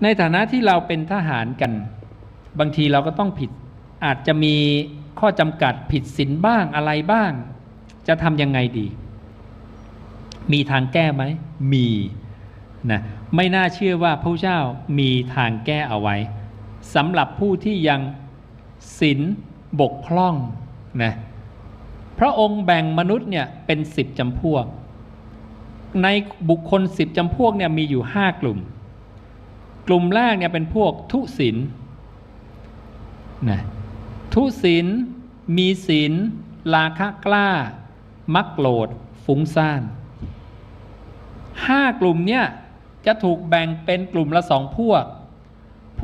ในฐานะที่เราเป็นทหารกันบางทีเราก็ต้องผิดอาจจะมีข้อจำกัดผิดศีลบ้างอะไรบ้างจะทำยังไงดีมีทางแก้ไหมมีนะไม่น่าเชื่อว่าพระเจ้ามีทางแก้เอาไว้สำหรับผู้ที่ยังศีลบกพร่องนะพระองค์แบ่งมนุษย์เนี่ยเป็น10จำพวกในบุคคล10จำพวกเนี่ยมีอยู่5กลุ่มกลุ่มแรกเนี่ยเป็นพวกทุศีลนะทุศีลมีศีลราคะกล้ามักโกรธฟุ้งซ่าน5กลุ่มเนี่ยจะถูกแบ่งเป็นกลุ่มละ2พ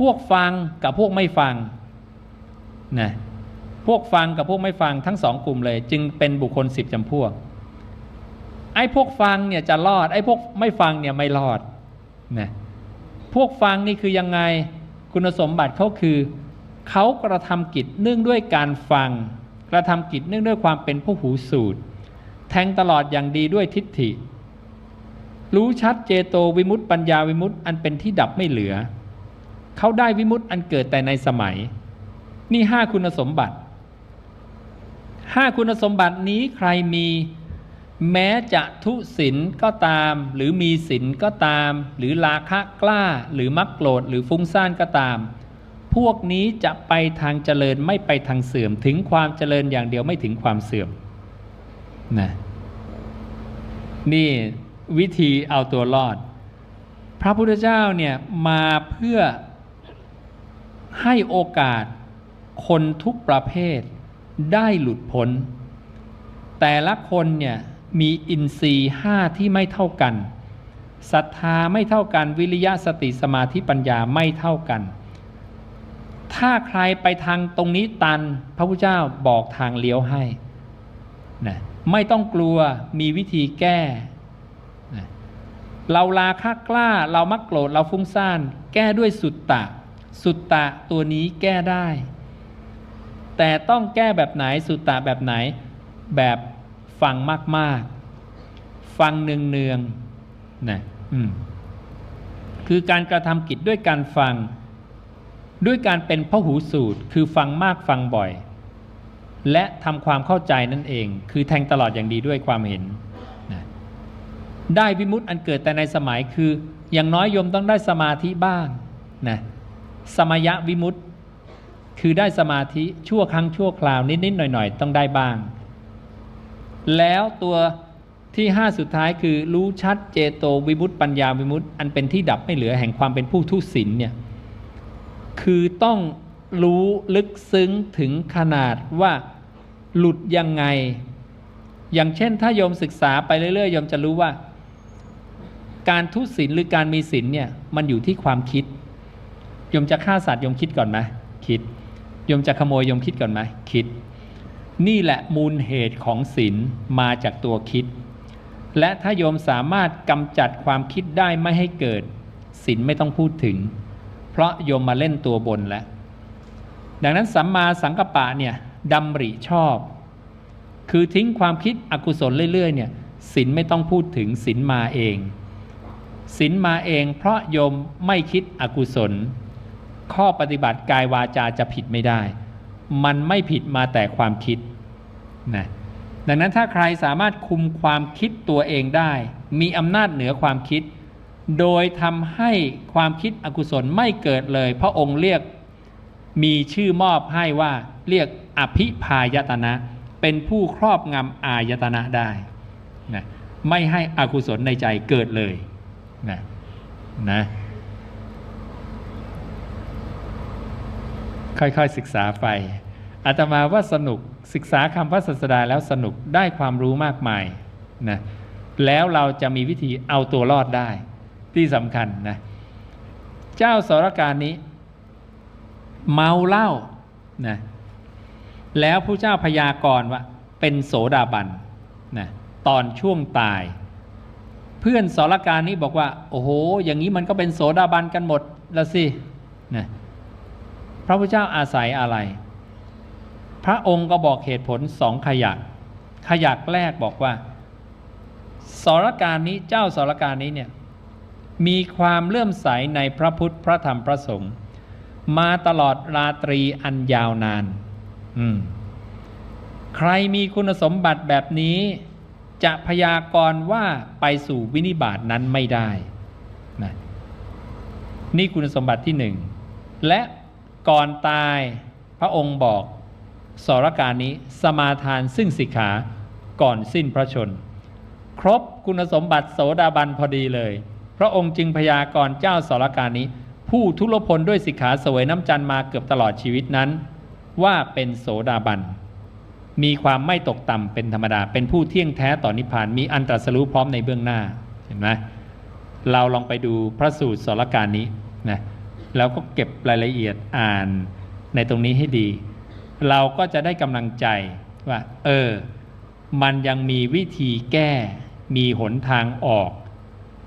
วกฟังกับพวกไม่ฟังนะพวกฟังกับพวกไม่ฟังทั้ง2กลุ่มเลยจึงเป็นบุคคล10จำพวกไอ้พวกฟังเนี่ยจะรอดไอ้พวกไม่ฟังเนี่ยไม่รอดนะพวกฟังนี่คือยังไงคุณสมบัติเขาคือเขากระทำกิจเนื่องด้วยการฟังกระทำกิจเนื่องด้วยความเป็นผู้หูสูตรแทงตลอดอย่างดีด้วยทิฏฐิรู้ชัดเจโตวิมุตติปัญญาวิมุตติอันเป็นที่ดับไม่เหลือเขาได้วิมุตติอันเกิดแต่ในสมัยนี่5คุณสมบัติ5คุณสมบัตินี้ใครมีแม้จะทุศีลก็ตามหรือมีศีลก็ตามหรือราคะกล้าหรือมักโกรธหรือฟุ้งซ่านก็ตามพวกนี้จะไปทางเจริญไม่ไปทางเสื่อมถึงความเจริญอย่างเดียวไม่ถึงความเสื่อมนะนี่วิธีเอาตัวรอดพระพุทธเจ้าเนี่ยมาเพื่อให้โอกาสคนทุกประเภทได้หลุดพ้นแต่ละคนเนี่ยมีอินทรีย์5ที่ไม่เท่ากันศรัทธาไม่เท่ากันวิริยะสติสมาธิปัญญาไม่เท่ากันถ้าใครไปทางตรงนี้ตันพระพุทธเจ้าบอกทางเลี้ยวให้นะไม่ต้องกลัวมีวิธีแก้นะเราราคะกล้าเรามักโกรธเราฟุ้งซ่านแก้ด้วยสุตตะตัวนี้แก้ได้แต่ต้องแก้แบบไหนสุตตะแบบไหนแบบฟังมากๆฟังเนืองๆนะคือการกระทำกิจด้วยการฟังด้วยการเป็นพหูสูตรคือฟังมากฟังบ่อยและทำความเข้าใจนั่นเองคือแทงตลอดอย่างดีด้วยความเห็นนะได้วิมุตติอันเกิดแต่ในสมัยคืออย่างน้อยโยมต้องได้สมาธิบ้างนะสมยวิมุตติคือได้สมาธิชั่วครั้งชั่วคราวนิดๆหน่อยๆต้องได้บ้างแล้วตัวที่5สุดท้ายคือรู้ชัดเจโตวิมุตติปัญญาวิมุตติอันเป็นที่ดับไม่เหลือแห่งความเป็นผู้ทุศีลเนี่ยคือต้องรู้ลึกซึ้งถึงขนาดว่าหลุดยังไงอย่างเช่นถ้าโยมศึกษาไปเรื่อยๆโยมจะรู้ว่าการทุศีลหรือการมีศีลเนี่ยมันอยู่ที่ความคิดโยมจะฆ่าสัตว์โยมคิดก่อนไหมคิดโยมจะขโมยโยมคิดก่อนไหมคิดนี่แหละมูลเหตุของศีลมาจากตัวคิดและถ้าโยมสามารถกำจัดความคิดได้ไม่ให้เกิดศีลไม่ต้องพูดถึงเพราะโยมมาเล่นตัวบนแล้วดังนั้นสัมมาสังกัปปะเนี่ยดำริชอบคือทิ้งความคิดอกุศลเรื่อยๆเนี่ยศีลไม่ต้องพูดถึงศีลมาเองศีลมาเองเพราะโยมไม่คิดอกุศลข้อปฏิบัติกายวาจาจะผิดไม่ได้มันไม่ผิดมาแต่ความคิดนะดังนั้นถ้าใครสามารถคุมความคิดตัวเองได้มีอำนาจเหนือความคิดโดยทำให้ความคิดอกุศลไม่เกิดเลยพระองค์เรียกมีชื่อมอบให้ว่าเรียกอภิพายตนะเป็นผู้ครอบงำอายตนะได้นะไม่ให้อกุศลในใจเกิดเลยนะค่อยๆศึกษาไปอาตมาว่าสนุกศึกษาคำพระศาสดาแล้วสนุกได้ความรู้มากมายนะแล้วเราจะมีวิธีเอาตัวรอดได้ที่สำคัญนะเจ้าสรการนี้เมาเหล้านะแล้วพระเจ้าพยากรณ์ว่าเป็นโสดาบันนะตอนช่วงตายเพื่อนสรการนี้บอกว่าโอ้โหอย่างนี้มันก็เป็นโสดาบันกันหมดละสินะพระพุทธเจ้าอาศัยอะไรพระองค์ก็บอกเหตุผล2ขยักแรกบอกว่าสรการนี้เจ้าสรการนี้เนี่ย มีความเลื่อมใสในพระพุทธพระธรรมพระสงฆ์มาตลอดราตรีอันยาวนานใครมีคุณสมบัติแบบนี้จะพยากรณ์ว่าไปสู่วินิบาตนั้นไม่ได้นะนี่คุณสมบัติที่หนึ่งและก่อนตายพระองค์บอกสรการนี้สมาทานซึ่งสิกขาก่อนสิ้นพระชนม์ครบคุณสมบัติโสดาบันพอดีเลยพระองค์จึงพยากรณ์เจ้าสรการนี้ผู้ทุรพลด้วยสิกขาเสวยน้ำจันทร์มาเกือบตลอดชีวิตนั้นว่าเป็นโสดาบันมีความไม่ตกต่ำเป็นธรรมดาเป็นผู้เที่ยงแท้ต่อนิพพานมีอันตรัสรู้พร้อมในเบื้องหน้าเห็นไหมเราลองไปดูพระสูตรสรการนี้นะแล้วก็เก็บรายละเอียดอ่านในตรงนี้ให้ดีเราก็จะได้กำลังใจว่ามันยังมีวิธีแก้มีหนทางออก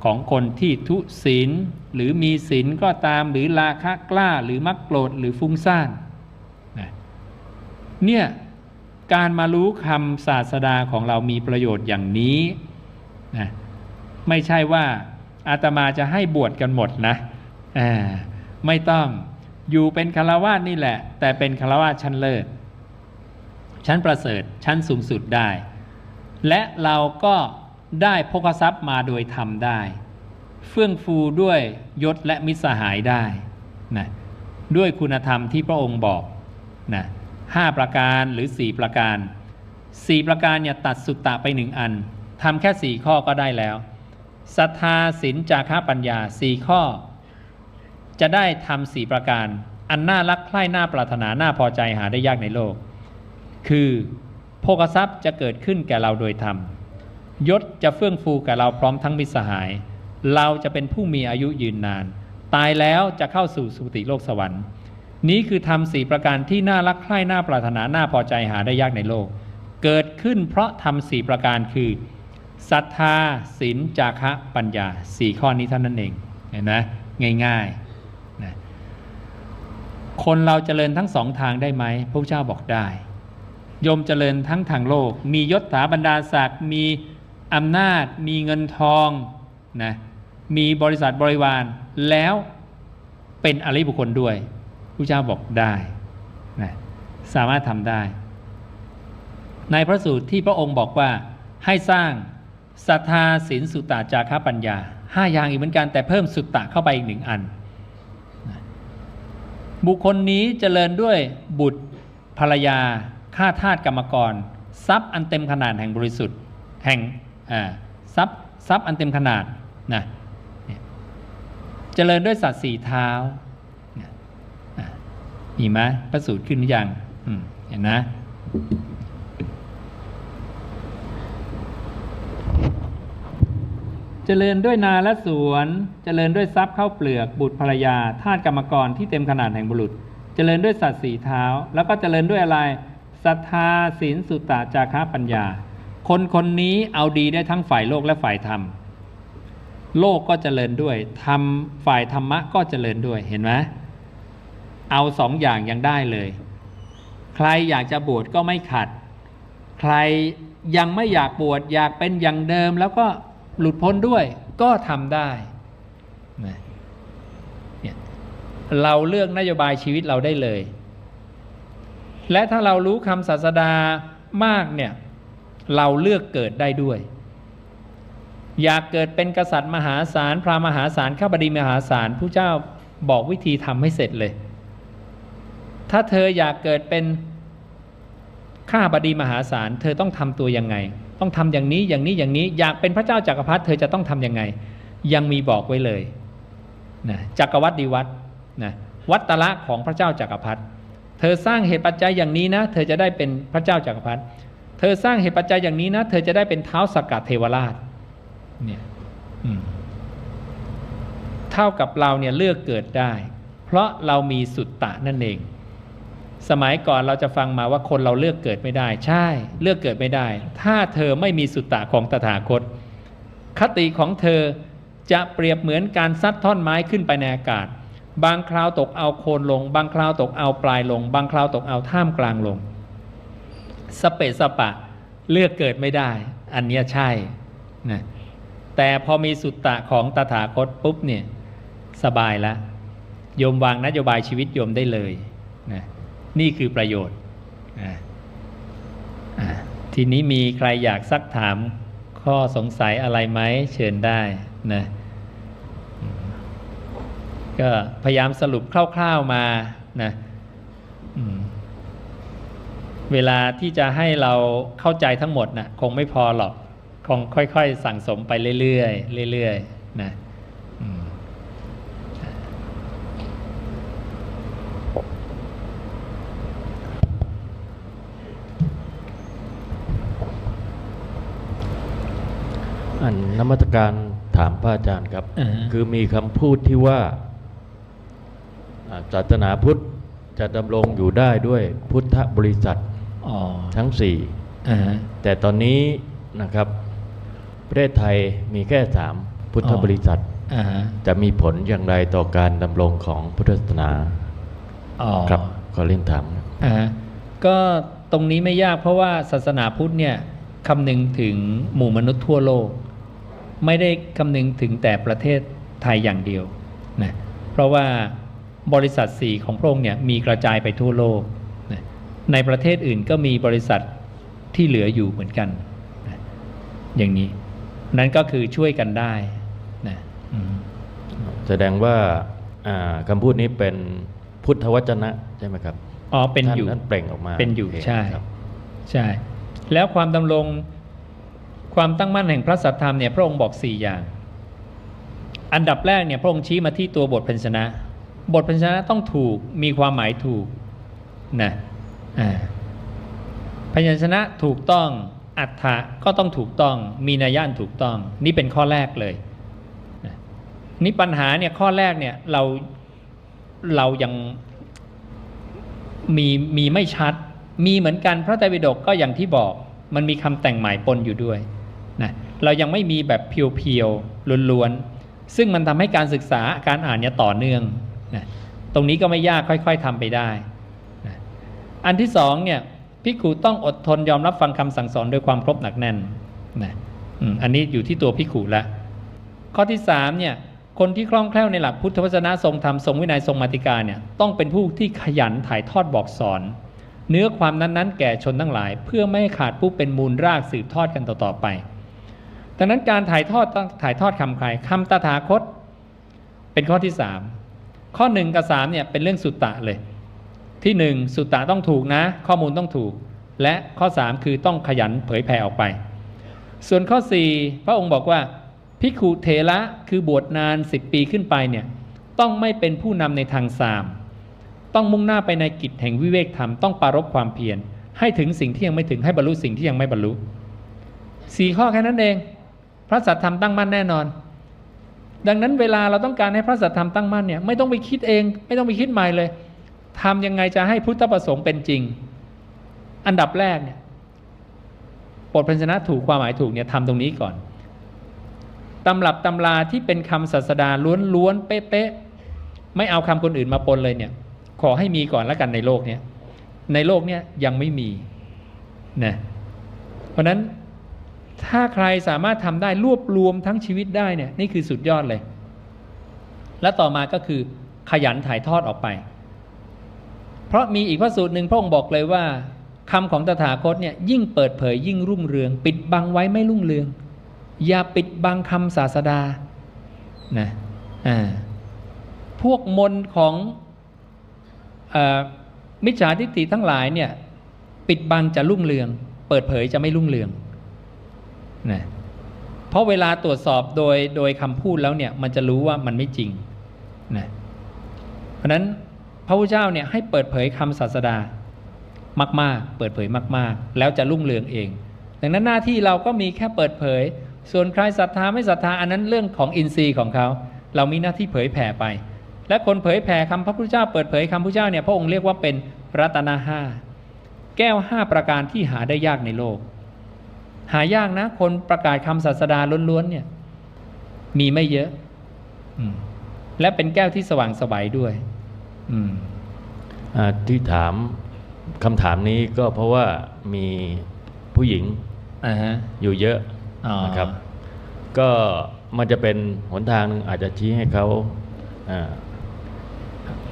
ของคนที่ทุศีลหรือมีศีลก็ตามหรือราคะกล้าหรือมักโกรธหรือฟุ้งซ่านเนี่ยการมารู้คำศาสดาของเรามีประโยชน์อย่างนี้นะไม่ใช่ว่าอาตมาจะให้บวชกันหมดนะไม่ต้องอยู่เป็นฆราวาสนี่แหละแต่เป็นฆราวาสชั้นเลิศชั้นประเสริฐชั้นสูงสุดได้และเราก็ได้ภคทรัพย์มาโดยธรรมได้เฟื่องฟูด้วยยศและมิตรสหายได้นะด้วยคุณธรรมที่พระองค์บอกนะ5ประการหรือ4ประการ4ประการเนี่ยตัดสุตตะไป1อันทำแค่4ข้อก็ได้แล้วศรัทธาศีลจาคะปัญญา4ข้อจะได้ทำ4ประการอันน่ารักใคร่น่าปรารถนาน่าพอใจหาได้ยากในโลกคือโภคทรัพย์จะเกิดขึ้นแก่เราโดยธรรมยศจะเฟื่องฟูแก่เราพร้อมทั้งมิตรสหายเราจะเป็นผู้มีอายุยืนนานตายแล้วจะเข้าสู่สุคติโลกสวรรค์นี้คือธรรม4ประการที่น่ารักใคร่น่าปรารถนาน่าพอใจหาได้ยากในโลกเกิดขึ้นเพราะธรรม4ประการคือศรัทธาศีลจาคะปัญญา4ข้อนี้เท่านั้นเองเห็นไหมง่ายๆนะคนเราเจริญทั้ง2ทางได้ไหมพระพุทธเจ้าบอกได้โยมเจริญทั้งทางโลกมียศถาบรรดาศักดิ์มีอำนาจมีเงินทองนะมีบริษัทบริวารแล้วเป็นอริยบุคคลด้วยพระเจ้าบอกได้นะสามารถทำได้ในพระสูตรที่พระองค์บอกว่าให้สร้างศรัทธาศีลสุตตะจาคะปัญญา5อย่างอีกเหมือนกันแต่เพิ่มสุตตะเข้าไปอีก1อันนะบุคคลนี้เจริญด้วยบุตรภรรยาข้าทาสกรรมกรทรัพย์อันเต็มขนาดแห่งบริสุทธิ์แห่งทรัพย์อันเต็มขนาดนะเจริญด้วยสัตว์4เท้ามีไหมพระสูตรขึ้นหรือยังเห็นนะเจริญด้วยนาและสวนเจริญด้วยทรัพย์ข้าวเปลือกบุตรภรรยาทาสกรรมกรที่เต็มขนาดแห่งบุรุษเจริญด้วยสัตว์4เท้าแล้วก็เจริญด้วยอะไรศรัทธาศีลสุตตะจาคะปัญญาคนคนนี้เอาดีได้ทั้งฝ่ายโลกและฝ่ายธรรมโลกก็เจริญด้วยธรรมฝ่ายธรรมะก็เจริญด้วยเห็นไหมเอา2อย่างยังได้เลยใครอยากจะบวชก็ไม่ขัดใครยังไม่อยากบวชอยากเป็นอย่างเดิมแล้วก็หลุดพ้นด้วยก็ทำได้เนี่ยเราเลือกนโยบายชีวิตเราได้เลยและถ้าเรารู้คำศาสดามากเนี่ยเราเลือกเกิดได้ด้วยอยากเกิดเป็นกษัตริย์มหาศาลพราหมณ์มหาศาลข้าบดีมหาศาลผู้เจ้าบอกวิธีทำให้เสร็จเลยถ้าเธออยากเกิดเป็นข้าบดีมหาศาลเธอต้องทำตัวยังไงต้องทำอย่างนี้อย่างนี้อย่างนี้อยากเป็นพระเจ้าจักรพรรดิเธอจะต้องทำยังไงยังมีบอกไว้เลยนะจักรวรรดิวัตรนะวัตตระของพระเจ้าจักรพรรดิเธอสร้างเหตุปัจจัยอย่างนี้นะเธอจะได้เป็นพระเจ้าจักรพรรดิเธอสร้างเหตุปัจจัยอย่างนี้นะเธอจะได้เป็นท้าวสักกะเทวราชเนี่ยเท่ากับเราเนี่ยเลือกเกิดได้เพราะเรามีสุตตะนั่นเองสมัยก่อนเราจะฟังมาว่าคนเราเลือกเกิดไม่ได้ใช่เลือกเกิดไม่ได้ถ้าเธอไม่มีสุตตะของตถาคตคติของเธอจะเปรียบเหมือนการซัดท่อนไม้ขึ้นไปในอากาศบางคราวตกเอาโคนลงบางคราวตกเอาปลายลงบางคราวตกเอาท่ามกลางลงสเปะสปะเลือกเกิดไม่ได้อันนี้ใช่นะ แต่พอมีสุตตะของตถาคตปุ๊บเนี่ยสบายแล้วโยมวางนโยบายชีวิตโยมได้เลยนะนี่คือประโยชน์ทีนี้มีใครอยากซักถามข้อสงสัยอะไรไหมเชิญได้นะก็พยายามสรุปคร่าวๆมานะเวลาที่จะให้เราเข้าใจทั้งหมดนะคงไม่พอหรอกคงค่อยๆสั่งสมไปเรื่อยๆเรื่อยๆนะนมัสการถามพระอาจารย์ครับ คือมีคำพูดที่ว่าศาสนาพุทธจะดำรงอยู่ได้ด้วยพุทธบริษัททั้งสี่แต่ตอนนี้นะครับประเทศไทยมีแค่3พุทธบริษัทจะมีผลอย่างไรต่อการดำรงของพุทธศาสนาครับขอเรียนถามก็ตรงนี้ไม่ยากเพราะว่าศาสนาพุทธเนี่ยคำนึงถึงหมู่มนุษย์ทั่วโลกไม่ได้คำนึงถึงแต่ประเทศไทยอย่างเดียวนะเพราะว่าบริษัท4ของพระองค์เนี่ยมีกระจายไปทั่วโลกนะในประเทศอื่นก็มีบริษัทที่เหลืออยู่เหมือนกันนะอย่างนี้นั้นก็คือช่วยกันได้นะแสดงว่าคำพูดนี้เป็นพุทธวจนะใช่ไหมครับเป็นอยู่ท่านเปล่งออกมาเป็นอยู่ใช่ใช่แล้วความดำรงความตั้งมั่นแห่งพระสัทธรรมเนี่ยพระองค์บอก4อย่างอันดับแรกเนี่ยพระองค์ชี้มาที่ตัวบทพยัญชนะบทพยัญชนะต้องถูกมีความหมายถูกนะพยัญชนะถูกต้องอรรถะก็ต้องถูกต้องมีนัยยะถูกต้องนี่เป็นข้อแรกเลยนี่ปัญหาเนี่ยข้อแรกเนี่ยเรายังมีไม่ชัดมีเหมือนกันพระไตรปิฎกก็อย่างที่บอกมันมีคำแต่งหมายปนอยู่ด้วยนะเรายังไม่มีแบบเพียวๆล้วนๆซึ่งมันทำให้การศึกษาการอ่านเนี่ยต่อเนื่องนะตรงนี้ก็ไม่ยากค่อยๆทำไปได้นะอันที่สองเนี่ยภิกขุต้องอดทนยอมรับฟังคำสั่งสอนด้วยความครบหนักแน่นนะอันนี้อยู่ที่ตัวภิกขุแล้วข้อที่สามเนี่ยคนที่คล่องแคล่วในหลักพุทธวจนะทรงธรรมทรงวินัยทรงมาติกาเนี่ยต้องเป็นผู้ที่ขยันถ่ายทอดบอกสอนเนื้อความนั้นๆแก่ชนทั้งหลายเพื่อไม่ให้ขาดผู้เป็นมูลรากสืบทอดกันต่อๆไปดังนั้นการถ่ายทอดคำใครคำตถาคตเป็นข้อที่3ข้อ1กับ3เนี่ยเป็นเรื่องสุตตะเลยที่1สุตตะต้องถูกนะข้อมูลต้องถูกและข้อ3คือต้องขยันเผยแผ่ออกไปส่วนข้อ4พระองค์บอกว่าภิกขุเถระคือบวชนาน10 ปีขึ้นไปเนี่ยต้องไม่เป็นผู้นำในทางสามต้องมุ่งหน้าไปในกิจแห่งวิเวกธรรมต้องปรารภความเพียรให้ถึงสิ่งที่ยังไม่ถึงให้บรรลุสิ่งที่ยังไม่บรรลุ4ข้อแค่นั้นเองพระสัทธรรมตั้งมั่นแน่นอนดังนั้นเวลาเราต้องการให้พระสัทธรรมตั้งมั่นเนี่ยไม่ต้องไปคิดเองไม่ต้องไปคิดใหม่เลยทำยังไงจะให้พุทธประสงค์เป็นจริงอันดับแรกเนี่ยบทพยัญชนะถูกความหมายถูกเนี่ยทำตรงนี้ก่อนตำรับตำราที่เป็นคำศาสดาล้วนๆเป๊ะๆไม่เอาคำคนอื่นมาปนเลยเนี่ยขอให้มีก่อนแล้วกันในโลกนี้ในโลกนี้ยังไม่มีนะเพราะนั้นถ้าใครสามารถทำได้รวบรวมทั้งชีวิตได้เนี่ยนี่คือสุดยอดเลยและต่อมาก็คือขยันถ่ายทอดออกไปเพราะมีอีกพระสูตรหนึ่งพระองค์บอกเลยว่าคำของตถาคตเนี่ยยิ่งเปิดเผยยิ่งรุ่งเรืองปิดบังไว้ไม่รุ่งเรืองอย่าปิดบังคำศาสดานะพวกมนของมิจฉาทิฏฐิทั้งหลายเนี่ยปิดบังจะรุ่งเรืองเปิดเผยจะไม่รุ่งเรืองนะเพราะเวลาตรวจสอบโดยคำพูดแล้วเนี่ยมันจะรู้ว่ามันไม่จริงนะเพราะนั้นพระพุทธเจ้าเนี่ยให้เปิดเผยคำศาสดามากๆเปิดเผยมากๆแล้วจะรุ่งเรืองเองดังนั้นหน้าที่เราก็มีแค่เปิดเผยส่วนใครศรัทธาไม่ศรัทธาอันนั้นเรื่องของอินทรีย์ของเขาเรามีหน้าที่เผยแผ่ไปและคนเผยแผ่คำพระพุทธเจ้าเปิดเผยคำพระพุทธเจ้าเนี่ยพระองค์เรียกว่าเป็นรัตนะ5แก้ว5ประการที่หาได้ยากในโลกหายากนะคนประกาศคำศาสดาล้วนๆเนี่ยมีไม่เยอะและเป็นแก้วที่สว่างไสวด้วยที่ถามคำถามนี้ก็เพราะว่ามีผู้หญิงอยู่เยอะนะครับ ก็มันจะเป็นหนทางหนึ่งอาจจะชี้ให้เขา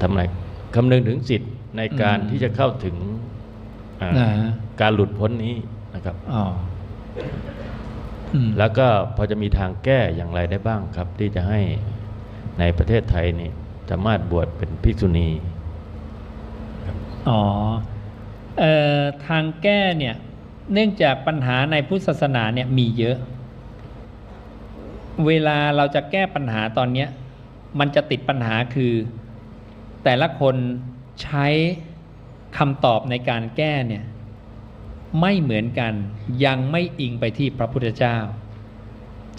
ทำอะไรคำนึงถึงสิทธิ์ในการที่จะเข้าถึงการหลุดพ้นนี้นะครับแล้วก็พอจะมีทางแก้อย่างไรได้บ้างครับที่จะให้ในประเทศไทยนี่สามารถบวชเป็นภิกษุณีทางแก้เนี่ยเนื่องจากปัญหาในพุทธศาสนาเนี่ยมีเยอะเวลาเราจะแก้ปัญหาตอนนี้มันจะติดปัญหาคือแต่ละคนใช้คำตอบในการแก้เนี่ยไม่เหมือนกันยังไม่อิงไปที่พระพุทธเจ้า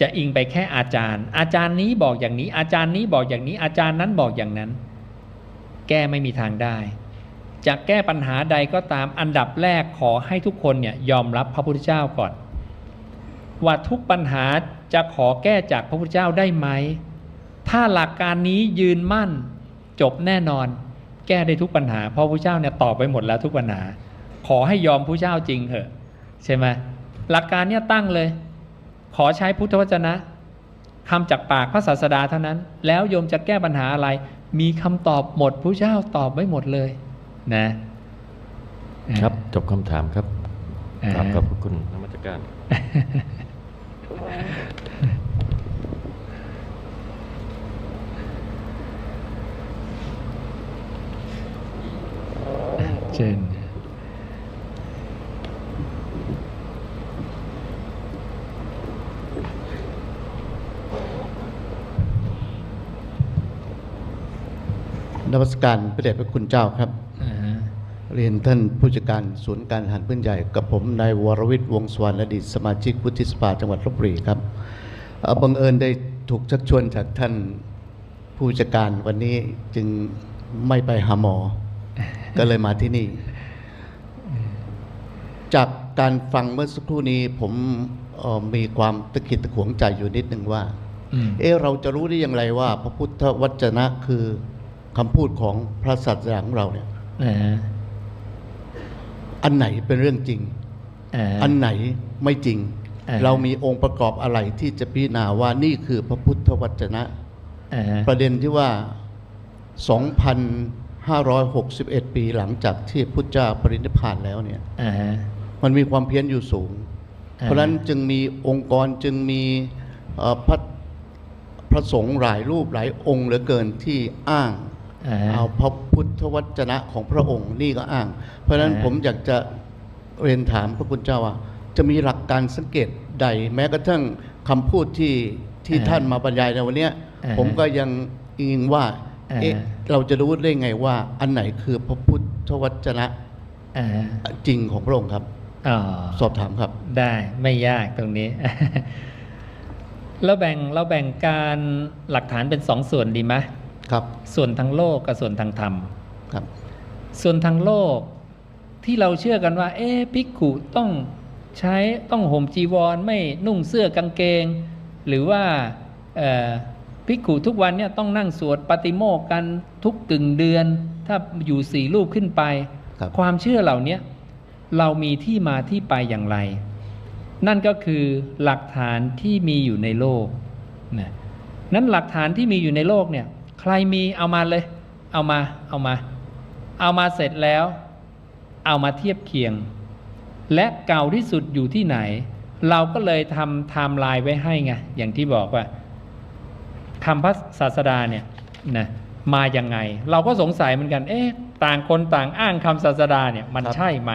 จะอิงไปแค่อาจารย์นี้บอกอย่างนี้อาจารย์นี้บอกอย่างนี้อาจารย์นั้นบอกอย่างนั้นแก้ไม่มีทางได้จะแก้ปัญหาใดก็ตามอันดับแรกขอให้ทุกคนเนี่ยยอมรับพระพุทธเจ้าก่อนว่าทุกปัญหาจะขอแก้จากพระพุทธเจ้าได้ไหมถ้าหลักการนี้ยืนมั่นจบแน่นอนแก้ได้ทุกปัญหาเพราะพระพุทธเจ้าเนี่ยตอบไปหมดแล้วทุกปัญหาขอให้ยอมพระพุทธเจ้าจริงเถอะใช่ไหมหลักการเนี่ยตั้งเลยขอใช้พุทธวจนะคำจากปากพระศาสดาเท่านั้นแล้วโยมจะแก้ปัญหาอะไรมีคำตอบหมดพระพุทธเจ้าตอบไว้หมดเลยนะครับจบคำถามครับขอบคุณนมัสการเช่นนมัสการพระเดชพระคุณเจ้าครับเรียนท่านผู้จัดการศูนย์การทหารพื้นใหญ่กับผมนายวรวิทย์วงศ์สวรรณอดีตสมาชิกวุฒิสภาจังหวัดลพบุรีครับบังเอิญได้ถูกชักชวนจากท่านผู้จัดการวันนี้จึงไม่ไปหาหมอ ก็เลยมาที่นี่ จากการฟังเมื่อสักครู่นี้ผมมีความตะขิดตะขวงใจอยู่นิดนึงว่าเราจะรู้ได้อย่างไรว่าพระพุทธวจนะคือคำพูดของพระศาสดาของเราเนี่ยอันไหนเป็นเรื่องจริงอันไหนไม่จริงเรามีองค์ประกอบอะไรที่จะพิจารณาว่านี่คือพระพุทธวจนะประเด็นที่ว่า 2,561 ปีหลังจากที่พุทธเจ้าปรินิพพานแล้วเนี่ยมันมีความเพี้ยนอยู่สูงเพราะฉะนั้นจึงมีองค์กรจึงมีพระสงฆ์หลายรูปหลายองค์เหลือเกินที่อ้างเอาพระพุทธวจนะของพระองค์นี่ก็อ้างเพราะฉะนั้นผมอยากจะเรียนถามพระคุณเจ้าว่าจะมีหลักการสังเกตใดแม้กระทั่งคำพูดที่ท่านมาบรรยายในวันนี้ผมก็ยังอิงว่าเราจะรู้ได้ไงว่าอันไหนคือพระพุทธวจนะจริงของพระองค์ครับสอบถามครับได้ไม่ยากตรงนี้ เราแบ่งการหลักฐานเป็นสองส่วนดีไหมครับส่วนทางโลกกับส่วนทางธรรมครับส่วนทางโลกที่เราเชื่อกันว่าภิกขุต้องห่มจีวรไม่นุ่งเสื้อกางเกงหรือว่าภิกขุทุกวันเนี่ยต้องนั่งสวดปาติโมกข์กันทุกกึ่งเดือนถ้าอยู่4 รูปขึ้นไปความเชื่อเหล่านี้เรามีที่มาที่ไปอย่างไรนั่นก็คือหลักฐานที่มีอยู่ในโลกนั้นหลักฐานที่มีอยู่ในโลกเนี่ยใครมีเอามาเลยเอามาเสร็จแล้วเอามาเทียบเคียงและเก่าที่สุดอยู่ที่ไหนเราก็เลยทำไทม์ไลน์ไว้ให้ไงอย่างที่บอกว่าคำพระศาสดาเนี่ยมายังไงเราก็สงสัยเหมือนกันต่างคนต่างอ้างคำศาสดาเนี่ยมันใช่ไหม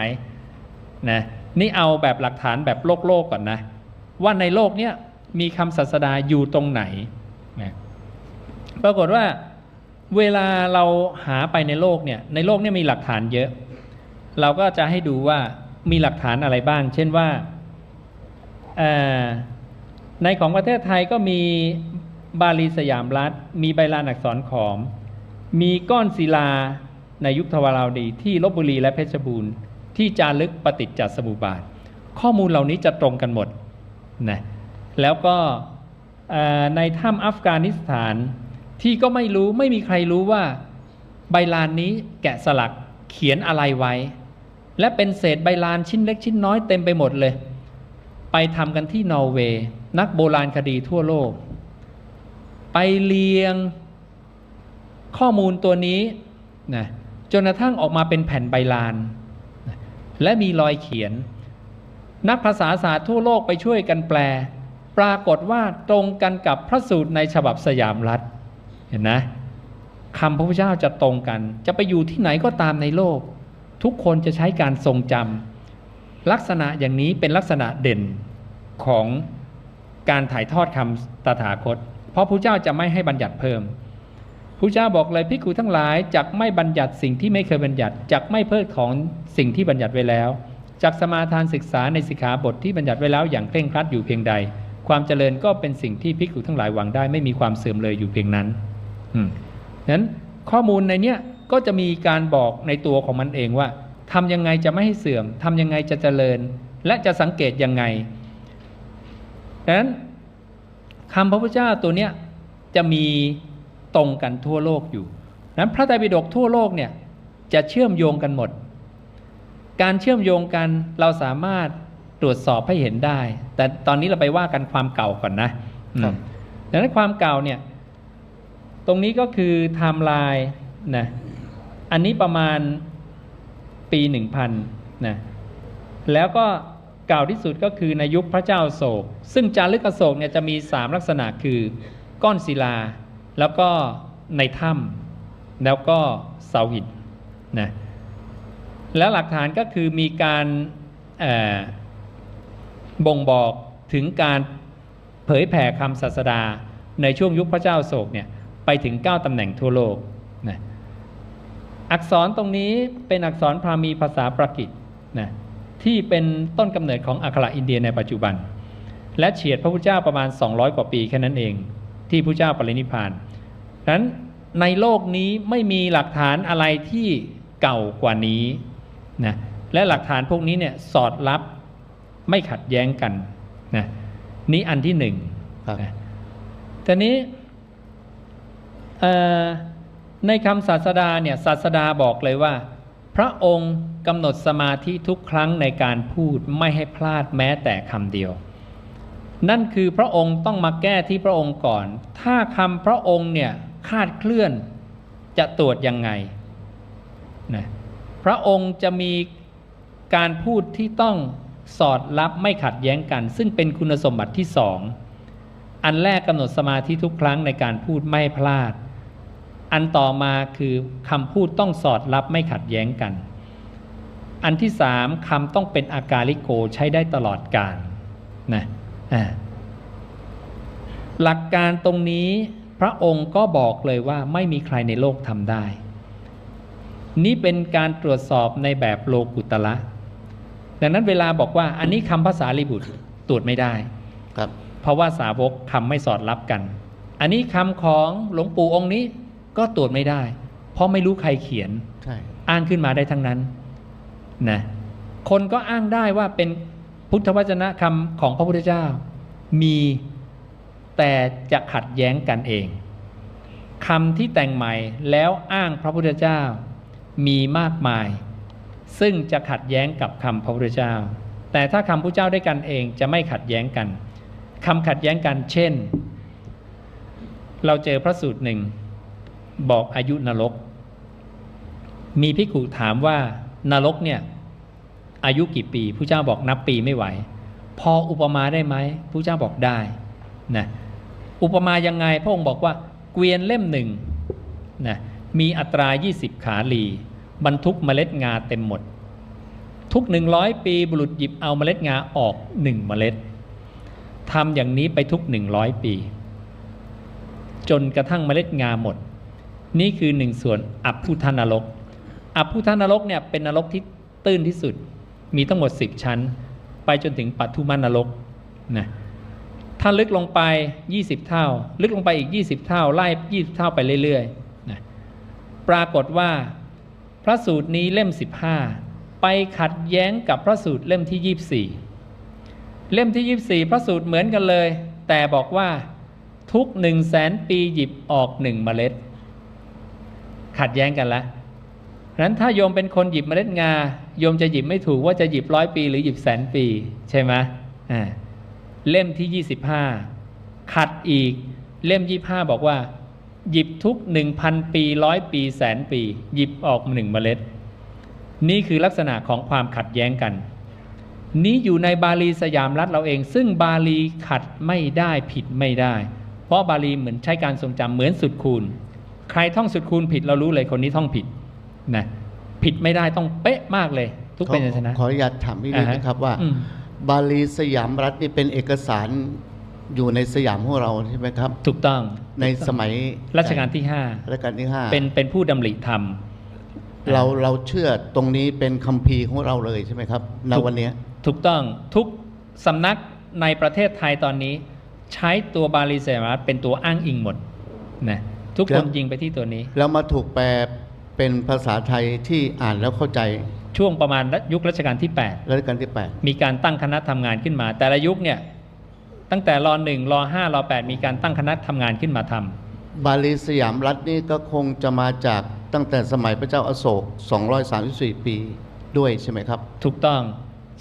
นี่เอาแบบหลักฐานแบบโลกก่อนนะว่าในโลกเนี้ยมีคำศาสดาอยู่ตรงไหนปรากฏว่าเวลาเราหาไปในโลกเนี่ยมีหลักฐานเยอะเราก็จะให้ดูว่ามีหลักฐานอะไรบ้างเช่นว่าในของประเทศไทยก็มีบาลีสยามรัฐมีใบลานอักษรขอมมีก้อนศิลาในยุคทวาราวดีที่ลพบุรีและเพชรบูรณ์ที่จารึกปฏิจจสมุปบาทข้อมูลเหล่านี้จะตรงกันหมดแล้วก็ในถ้ำอัฟกานิสถานที่ก็ไม่มีใครรู้ว่าใบลานนี้แกะสลักเขียนอะไรไว้และเป็นเศษใบลานชิ้นเล็กชิ้นน้อยเต็มไปหมดเลยไปทำกันที่นอร์เวย์ นักโบราณคดีทั่วโลกไปเรียงข้อมูลตัวนี้นะจนกระทั่งออกมาเป็นแผ่นใบลานนะและมีรอยเขียนนักภาษาศาสตร์ทั่วโลกไปช่วยกันแปลปรากฏว่าตรงกันกับพระสูตรในฉบับสยามรัฐเห็นนะคำพระพุทธเจ้าจะตรงกันจะไปอยู่ที่ไหนก็ตามในโลกทุกคนจะใช้การทรงจำลักษณะอย่างนี้เป็นลักษณะเด่นของการถ่ายทอดคำตถาคตเพราะพระเจ้าจะไม่ให้บัญญัติเพิ่มพระเจ้าบอกเลยภิกษุทั้งหลายจักไม่บัญญัติสิ่งที่ไม่เคยบัญญัติจักไม่เพิกถอนสิ่งที่บัญญัติไว้แล้วจักสมาทานศึกษาในสิกขาบทที่บัญญัติไว้แล้วอย่างเคร่งครัดอยู่เพียงใดความเจริญก็เป็นสิ่งที่ภิกษุทั้งหลายหวังได้ไม่มีความเสื่อมเลยอยู่เพียงนั้นนั้นข้อมูลในเนี้ยก็จะมีการบอกในตัวของมันเองว่าทำยังไงจะไม่ให้เสื่อมทำยังไงจะเจริญและจะสังเกตยังไงดังนั้นคำพระพุทธเจ้าตัวเนี้ยจะมีตรงกันทั่วโลกอยู่นั้นพระไตรปิฎกทั่วโลกเนี่ยจะเชื่อมโยงกันหมดการเชื่อมโยงกันเราสามารถตรวจสอบให้เห็นได้แต่ตอนนี้เราไปว่ากันความเก่าก่อนนะดังนั้นความเก่าเนี่ยตรงนี้ก็คือไทม์ไลน์นะอันนี้ประมาณปี 1000 นะแล้วก็เก่าที่สุดก็คือในยุคพระเจ้าอโศกซึ่งจารึกอโศกเนี่ยจะมี3ลักษณะคือก้อนศิลาแล้วก็ในถ้ำแล้วก็เสาหินนะแล้วหลักฐานก็คือมีการบ่งบอกถึงการเผยแผ่คำศาสดาในช่วงยุคพระเจ้าอโศกเนี่ยไปถึง9ตำแหน่งทั่วโลกนะอักษรตรงนี้เป็นอักษรพราหมีภาษาปรากิตนะที่เป็นต้นกำเนิดของอักขระอินเดียในปัจจุบันและเฉียดพระพุทธเจ้าประมาณ200กว่าปีแค่นั้นเองที่พระพุทธเจ้าปรินิพพานดังนั้นในโลกนี้ไม่มีหลักฐานอะไรที่เก่ากว่านี้นะและหลักฐานพวกนี้เนี่ยสอดรับไม่ขัดแย้งกันนะนี้อันที่หนึ่งนะทีนี้ในคำศาสดาเนี่ยศาสดาบอกเลยว่าพระองค์กำหนดสมาธิทุกครั้งในการพูดไม่ให้พลาดแม้แต่คำเดียวนั่นคือพระองค์ต้องมาแก้ที่พระองค์ก่อนถ้าคำพระองค์เนี่ยคลาดเคลื่อนจะตรวจยังไงนะพระองค์จะมีการพูดที่ต้องสอดรับไม่ขัดแย้งกันซึ่งเป็นคุณสมบัติที่2อันแรกกำหนดสมาธิทุกครั้งในการพูดไม่พลาดอันต่อมาคือคำพูดต้องสอดรับไม่ขัดแย้งกันอันที่3คำต้องเป็นอากาลิโกใช้ได้ตลอดกาลนะหลักการตรงนี้พระองค์ก็บอกเลยว่าไม่มีใครในโลกทำได้นี่เป็นการตรวจสอบในแบบโลกุตระดังนั้นเวลาบอกว่าอันนี้คำภาษาลิบุตรตรวจไม่ได้ครับเพราะว่าสาวกคำไม่สอดรับกันอันนี้คำของหลวงปู่องค์นี้ก็ตรวจไม่ได้เพราะไม่รู้ใครเขียนอ้างขึ้นมาได้ทั้งนั้นนะคนก็อ้างได้ว่าเป็นพุทธวจนะคำของพระพุทธเจ้ามีแต่จะขัดแย้งกันเองคำที่แต่งใหม่แล้วอ้างพระพุทธเจ้ามีมากมายซึ่งจะขัดแย้งกับคำพระพุทธเจ้าแต่ถ้าคำพระเจ้าด้วยกันเองจะไม่ขัดแย้งกันคำขัดแย้งกันเช่นเราเจอพระสูตรหนึ่งบอกอายุนรกมีภิกขุถามว่านรกเนี่ยอายุกี่ปีพระเจ้าบอกนับปีไม่ไหวพออุปมาได้ไหมพระเจ้าบอกได้นะอุปมายังไงพระองค์บอกว่าเกวียนเล่มหนึ่งนะมีอัตรา20ขาลีบรรทุกเมล็ดงาเต็มหมดทุก100ปีบุรุษหยิบเอาเมล็ดงาออก1เมล็ดทำอย่างนี้ไปทุก100ปีจนกระทั่งเมล็ดงาหมดนี่คือ1ส่วนอัปพุทานรกอัปพุทานรกเนี่ยเป็นนรกที่ตื้นที่สุดมีทั้งหมด10ชั้นไปจนถึงปัทุมานรกนะถ้าลึกลงไป20เท่าลึกลงไปอีก20เท่าไล่20เท่าไปเรื่อยๆนะปรากฏว่าพระสูตรนี้เล่ม15ไปขัดแย้งกับพระสูตรเล่มที่24เล่มที่24พระสูตรเหมือนกันเลยแต่บอกว่าทุก100,000 ปีหยิบออก1เมล็ดขัดแย้งกันแล้วนั้นถ้าโยมเป็นคนหยิบเมล็ดงาโยมจะหยิบไม่ถูกว่าจะหยิบ100 ปีหรือหยิบ100,000 ปีใช่ไหม เล่มที่ 25ขัดอีกเล่ม 25บอกว่าหยิบทุก 1,000 ปี100 ปีแสนปีหยิบออก1 เมล็ดนี่คือลักษณะของความขัดแย้งกันนี้อยู่ในบาลีสยามรัฐเราเองซึ่งบาลีขัดไม่ได้ผิดไม่ได้เพราะบาลีเหมือนใช้การทรงจำเหมือนสุดคูณใครท่องสุดคูณผิดเรารู้เลยคนนี้ท่องผิดนะผิดไม่ได้ต้องเป๊ะมากเลยทุกพยัญชนะ ขออนุญาตถามพี่นิดนะครับว่าบาลีสยามรัฐนี่เป็นเอกสารอยู่ในสยามของเราใช่ไหมครับถูกต้องในสมัยรัชกาลที่5รัชกาลที่5เป็นผู้ดำริธรรมเราเชื่อตรงนี้เป็นคัมภีร์ของเราเลยใช่ไหมครับณวันนี้ถูกต้องทุกสำนักในประเทศไทยตอนนี้ใช้ตัวบาลีสยามรัฐเป็นตัวอ้างอิงหมดนะทุกคนยิงไปที่ตัวนี้แล้วมาถูกแปลเป็นภาษาไทยที่อ่านแล้วเข้าใจช่วงประมาณยุครัชกาลที่8รัชกาลที่8มีการตั้งคณะทำงานขึ้นมาแต่ละยุคเนี่ยตั้งแต่ร.1 ร.5 ร.8 มีการตั้งคณะทำงานขึ้นมาทำบาลีสยามรัฐนี่ก็คงจะมาจากตั้งแต่สมัยพระเจ้าอโศก234 ปีด้วยใช่ไหมครับถูกต้อง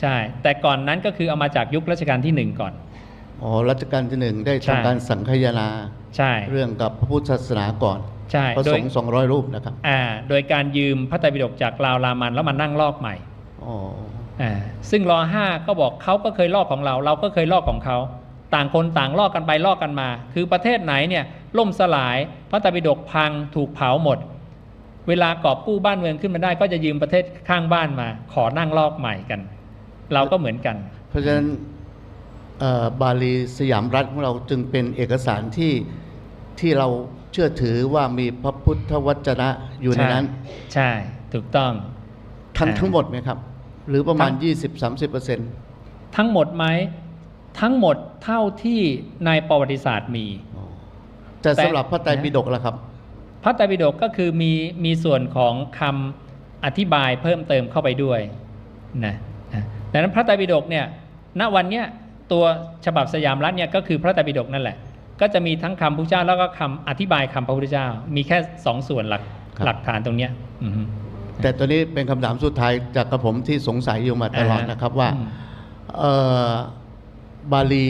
ใช่แต่ก่อนนั้นก็คือเอามาจากยุครัชกาลที่1ก่อนรัชกาลที่1ได้ทำการสังคายนาใช่เรื่องกับพระพุทธศาสนาก่อนใช่พระสงฆ์200 รูปนะครับโดยการยืมพระไตรปิฎกจากลาวรามันแล้วมานั่งลอกใหม่ซึ่งร.5ก็บอกเขาก็เคยลอกของเราเราก็เคยลอกของเขาต่างคนต่างลอกกันไปลอกกันมาคือประเทศไหนเนี่ยล่มสลายพระไตรปิฎกพังถูกเผาหมดเวลากอบกู้บ้านเมืองขึ้นมาได้ก็จะยืมประเทศข้างบ้านมาขอนั่งลอกใหม่กันเราก็เหมือนกันเพราะฉะนั้นบาลีสยามรัฐของเราจึงเป็นเอกสารที่เราเชื่อถือว่ามีพระพุทธวจนะอยู่ในนั้นใช่ถูกต้องทั้งหมดไหมครับหรือประมาณ 20-30% ทั้งหมดไหมทั้งหมดเท่าที่ในประวัติศาสตร์มีแต่สำหรับพระไตรปิฎกล่ะครับพระไตรปิฎกก็คือมีส่วนของคำอธิบายเพิ่มเติมเข้าไปด้วยนะดังนั้นพระไตรปิฎกเนี่ยณวันเนี้ยตัวฉบับสยามรัฐเนี่ยก็คือพระไตรปิฎกนั่นแหละก็จะมีทั้งคำพระพุทธเจ้าแล้วก็คำอธิบายคำพระพุทธเจ้ามีแค่2 ส่วนหลักฐานตรงเนี้ยแต่ตัวนี้เป็นคำถามสุดท้ายจากกระผมที่สงสัยอยู่มาตลอดนะครับว่าบาลี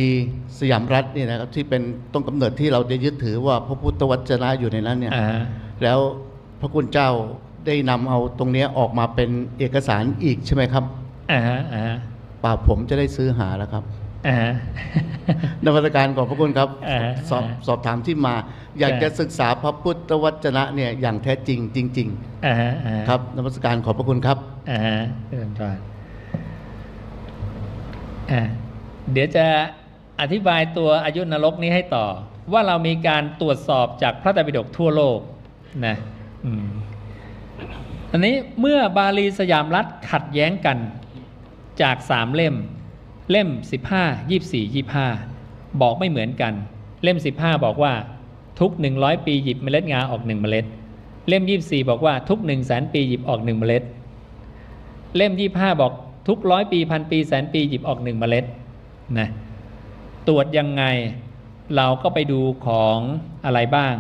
สยามรัฐนี่นะครับที่เป็นต้นกำเนิดที่เราได้ยึดถือว่าพระพุทธวจนะอยู่ในนั้นเนี่ยแล้วพระคุณเจ้าได้นำเอาตรงนี้ออกมาเป็นเอกสารอีกใช่ไหมครับป่าผมจะได้ซื้อหาแล้วครับนมัสการขอบพระคุณครับสอบถามที่มาอยากจะศึกษาพระพุทธวจนะเนี่ยอย่างแท้จริงจริงๆครับนมัสการขอบพระคุณครับเดี๋ยวจะอธิบายตัวอายุนรกนี้ให้ต่อว่าเรามีการตรวจสอบจากพระไตรปิฎกทั่วโลกนะอันนี้เมื่อบาลีสยามรัฐขัดแย้งกันจาก3 เล่ม15 24 25บอกไม่เหมือนกันเล่ม15บอกว่าทุก100 ปีหยิบเมล็ดงาออก1 เมล็ดเล่ม24บอกว่าทุก100,000 ปีหยิบออก1 เมล็ดเล่ม25บอกทุก100 ปี1,000 ปีแสนปีหยิบออก1 เมล็ดนะตรวจยังไงเราก็ไปดูของอะไรบ้าง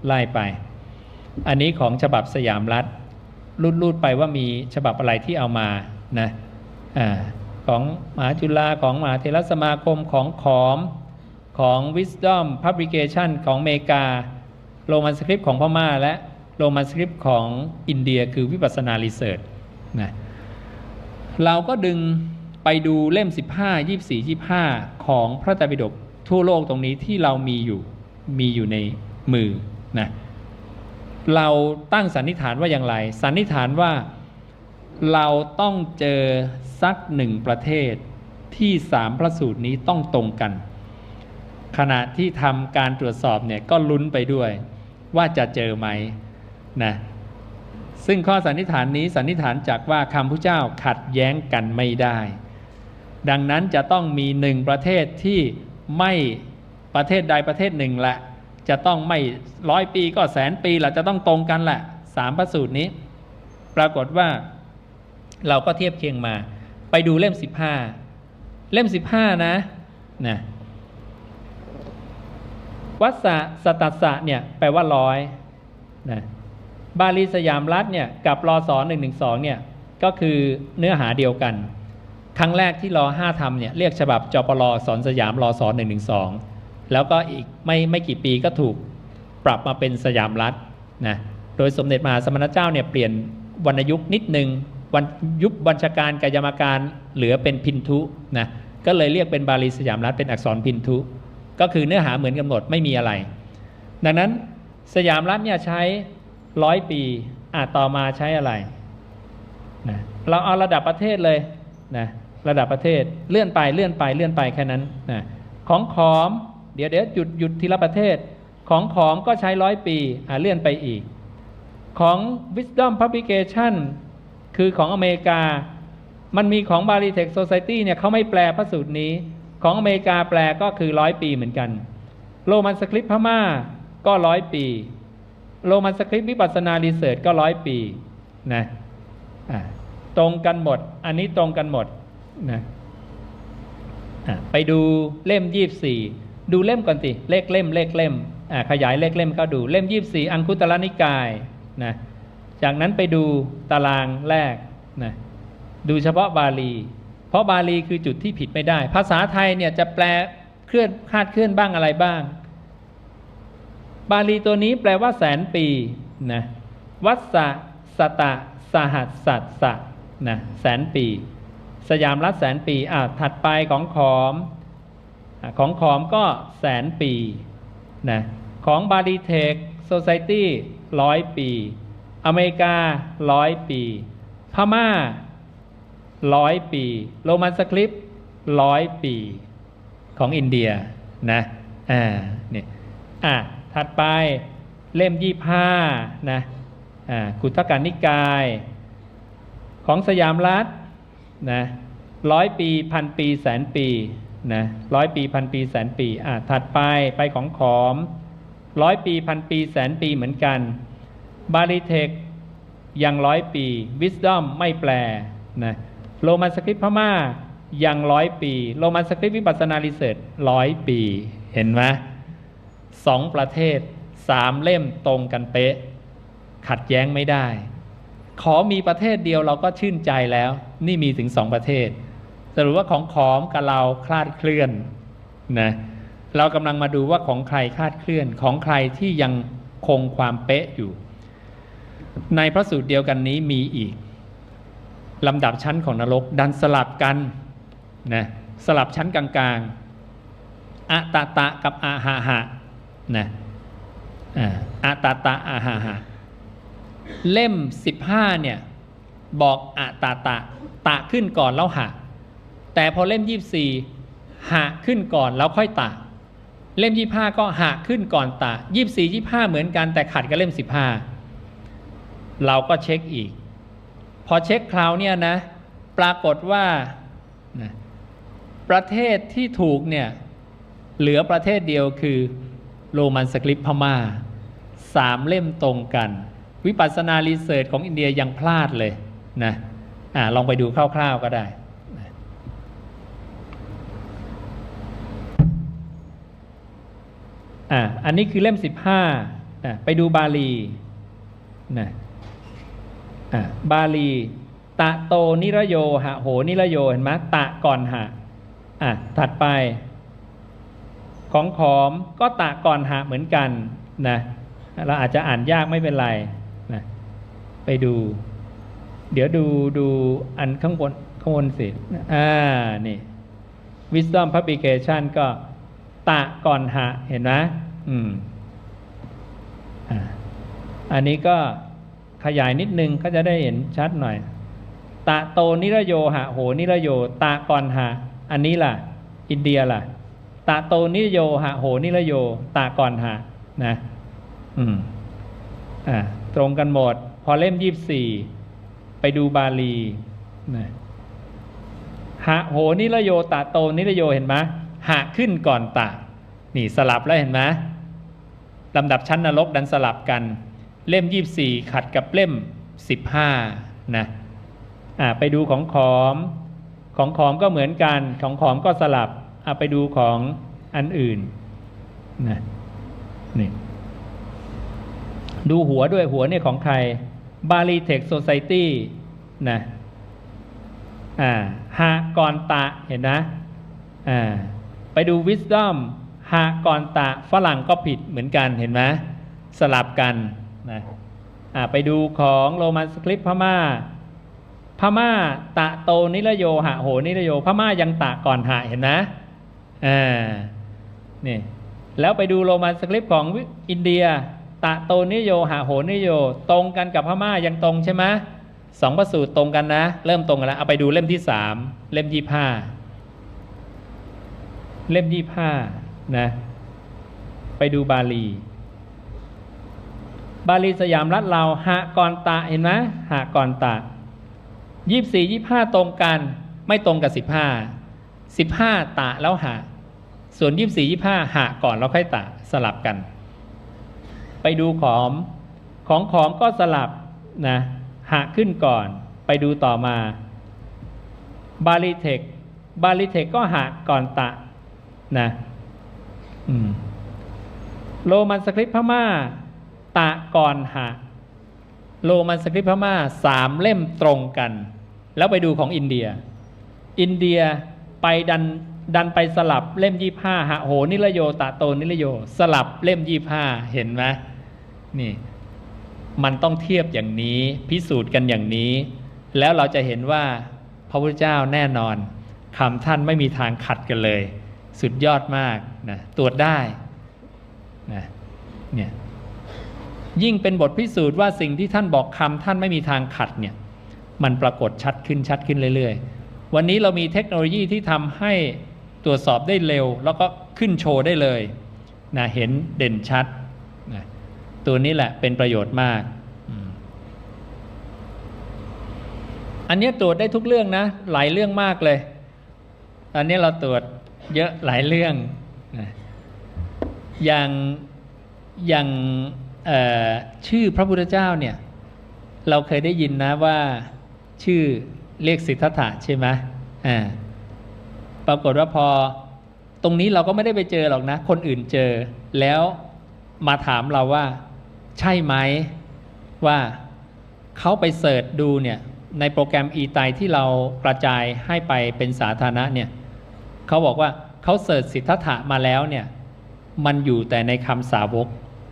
ไล่ไปอันนี้ของฉบับสยามรัฐรูดไปว่ามีฉบับอะไรที่เอามานะของมหาจุฬาของมหาเถรสมาคมของขอมของ Wisdom Publication ของอเมริกาโรมันสคริปต์ของพม่าและโรมันสคริปต์ของอินเดียคือวิปัสสนารีเสิร์ชนะเราก็ดึงไปดูเล่ม15 24 25ของพระไตรปิฎกทั่วโลกตรงนี้ที่เรามีอยู่ในมือนะเราตั้งสันนิษฐานว่าอย่างไรสันนิษฐานว่าเราต้องเจอสัก1 ประเทศที่3 พระสูตรนี้ต้องตรงกันขณะที่ทำการตรวจสอบเนี่ยก็ลุ้นไปด้วยว่าจะเจอไหมนะซึ่งข้อสันนิษฐานนี้สันนิษฐานจากว่าคำพระเจ้าขัดแย้งกันไม่ได้ดังนั้นจะต้องมี1 ประเทศที่ไม่ประเทศใดประเทศหนึ่งแหละจะต้องไม่100 ปีก็แสนปีแหละจะต้องตรงกันแหละ3 พระสูตรนี้ปรากฏว่าเราก็เทียบเคียงมาไปดูเล่ม15เล่ม15นะวัสสะสตัสสะเนี่ยแปลว่า100นะบาลีสยามรัฐเนี่ยกับรศ112เนี่ยก็คือเนื้อหาเดียวกัน ครั้งแรกที่ร.5 ทำเนี่ยเรียกฉบับจปร.สอนสยามรศ112แล้วก็อีกไม่กี่ปีก็ถูกปรับมาเป็นสยามรัฐนะโดยสมเด็จมหาสมณเจ้าเนี่ยเปลี่ยนวรรณยุกต์นิดนึงยุบบัญชาการกับยามการเหลือเป็นพินทุนะก็เลยเรียกเป็นบาลีสยามรัฐเป็นอักษรพินทุก็คือเนื้อหาเหมือนกันหมดไม่มีอะไรดังนั้นสยามรัฐเนี่ยใช้100 ปีต่อมาใช้อะไรนะเราเอาระดับประเทศเลยนะระดับประเทศเลื่อนไปแค่นั้นนะของขอมเดี๋ยวหยุดทีละประเทศของขอมก็ใช้100 ปีเลื่อนไปอีกของ Wisdom Publication คือของอเมริกามันมีของ Bali Text Society เนี่ยเขาไม่แปลพระสูตรนี้ของอเมริกาแปลก็คือ100 ปีเหมือนกันโรมันสคริปต์พม่าก็100 ปีโรมันสคริปต์วิปัสสนารีเสิร์ชก็100 ปีนะตรงกันหมดอันนี้ตรงกันหมดนะไปดูเล่ม24ดูเล่มก่อนสิเลขเล่มขยายเลขเล่มเข้าดูเล่ม24อังคุตรนิกายนะจากนั้นไปดูตารางแรกนะดูเฉพาะบาลีเพราะบาลีคือจุดที่ผิดไม่ได้ภาษาไทยเนี่ยจะแปลคาดเคลื่อนบ้างอะไรบ้างบาลีตัวนี้แปลว่าแสนปีนะวัสสะสตะสหัสสัสสะนะแสนปีสยามรัฐแสนปีถัดไปของขอมก็แสนปีนะของบาลีเทคโซไซตี้100 ปีอเมริกา100 ปีพม่า100 ปีโรมันสคริปต์100 ปีของอินเดียนะนี่ถัดไปเล่ม25นะกุฏกนิกายของสยามรัฐนะ100 ปีพันปีแสนปีนะ100 ปีพันปีแสนปีถัดไปของขอม100 ปีพันปีแสนปีเหมือนกันบาลีเทคยัง100 ปีวิสดอมไม่แปลนะโรมันสคริปต์พม่ายัง100 ปีโรมันสคริปต์วิปัสสนารีเสิร์ช100 ปีเห็นไหม2 ประเทศ3 เล่มตรงกันเป๊ะขัดแย้งไม่ได้ขอมีประเทศเดียวเราก็ชื่นใจแล้วนี่มีถึง2 ประเทศสรุปว่าของขอมกับเราคลาดเคลื่อนนะเรากำลังมาดูว่าของใครคลาดเคลื่อนของใครที่ยังคงความเป๊ะอยู่ในพระสูตรเดียวกันนี้มีอีกลำดับชั้นของนรกดันสลับกันนะสลับชั้นกลางๆอะตะตะกับอะหะหะนะอะตะตะอะหะหะเล่ม15เนี่ยบอกอะตะตะตะขึ้นก่อนแล้วหะแต่พอเล่ม24หะขึ้นก่อนแล้วค่อยตะเล่ม25ก็หะขึ้นก่อนตะ24 25เหมือนกันแต่ขัดกับเล่ม15เราก็เช็คอีกพอเช็คคราวเนี่ยนะปรากฏว่าประเทศที่ถูกเนี่ยเหลือประเทศเดียวคือโรมันสคริปต์พม่า3 เล่มตรงกันวิปัสสนารีเสิร์ชของอินเดียยังพลาดเลยนะลองไปดูคร่าวๆก็ได้อันนี้คือเล่ม15ไปดูบาลีนะบาลีตะโตนิรโยหะโหนิรโยเห็นไหมตะก่อนหะถัดไปของขอมก็ตะก่อนหะเหมือนกันนะเราอาจจะอ่านยากไม่เป็นไรนะไปดูเดี๋ยวดูอันข้างบนสินี่ Wisdom Publication ก็ตะก่อนหะเห็นไหมอันนี้ก็ขยายนิดนึงก็จะได้เห็นชัดหน่อยตะโตนิรโยหะโหนิรโยตะก่อนหะอันนี้ล่ะอินเดียล่ะตะโตนิรโยหะโหนิรโยตะก่อนหะนะตรงกันหมดพอเล่ม24ไปดูบาลีนะหะโหนิรโยตะโตนิรโยเห็นไหมหะขึ้นก่อนตะนี่สลับแล้วเห็นไหมลำดับชั้นนรกดันสลับกันเล่ม24ขัดกับเล่ม15นะไปดูของขอมก็เหมือนกันของขอมก็สลับไปดูของอันอื่นนะนี่ดูหัวด้วยหัวเนี่ยของใคร Bali Text Society นะ หากรตะเห็นนะไปดู wisdom หากรตะฝรั่งก็ผิดเหมือนกันเห็นไหมสลับกันนะไปดูของโรมันสคริปต์พม่าตะโตนิรโยหะโหนิรโยพม่ายังตะก่อนหะเห็นนะนี่แล้วไปดูโรมันสคริปต์ของอินเดียตะโตนิโยหะโหนิโยตรงกันกับพม่ายังตรงใช่ไหมสองพระสูตรตรงกันนะเริ่มตรงกันแล้วเอาไปดูเล่มที่3เล่ม25นะไปดูบาลีสยามรัฐเราหะกรตะเห็นไหมหะกรตะ24-25ตรงกันไม่ตรงกับ15ตะแล้วหะส่วน24-25หะก่อนแล้วค่อยตะสลับกันไปดูของก็สลับนะหะขึ้นก่อนไปดูต่อมาบาลีเทคก็หะก่อนตะนะโรมันสคริปต์พม่าตะก่อนหะโรมันสคริปต์พม่า3เล่มตรงกันแล้วไปดูของอินเดียไปดันไปสลับเล่ม25หะโหนิรโยตะโตนิรโยสลับเล่ม25เห็นไหมนี่มันต้องเทียบอย่างนี้พิสูจน์กันอย่างนี้แล้วเราจะเห็นว่าพระพุทธเจ้าแน่นอนคำท่านไม่มีทางขัดกันเลยสุดยอดมากนะตรวจได้นะเนี่ยยิ่งเป็นบทพิสูจน์ว่าสิ่งที่ท่านบอกคำท่านไม่มีทางขัดเนี่ยมันปรากฏชัดขึ้นเรื่อยๆวันนี้เรามีเทคโนโลยีที่ทำให้ตรวจสอบได้เร็วแล้วก็ขึ้นโชว์ได้เลยนะเห็นเด่นชัดนะตัวนี้แหละเป็นประโยชน์มากอันนี้ตรวจได้ทุกเรื่องนะหลายเรื่องมากเลยตอนนี้เราตรวจเยอะหลายเรื่องนะอย่างชื่อพระพุทธเจ้าเนี่ยเราเคยได้ยินนะว่าชื่อเรียกสิทธัตถะใช่ไหมปรากฏว่าพอตรงนี้เราก็ไม่ได้ไปเจอหรอกนะคนอื่นเจอแล้วมาถามเราว่าใช่ไหมว่าเขาไปเสิร์ชดูเนี่ยในโปรแกรมอีไตที่เรากระจายให้ไปเป็นสาธารณะเนี่ยเขาบอกว่าเขาเสิร์ชสิทธัตถะมาแล้วเนี่ยมันอยู่แต่ในคำสาวก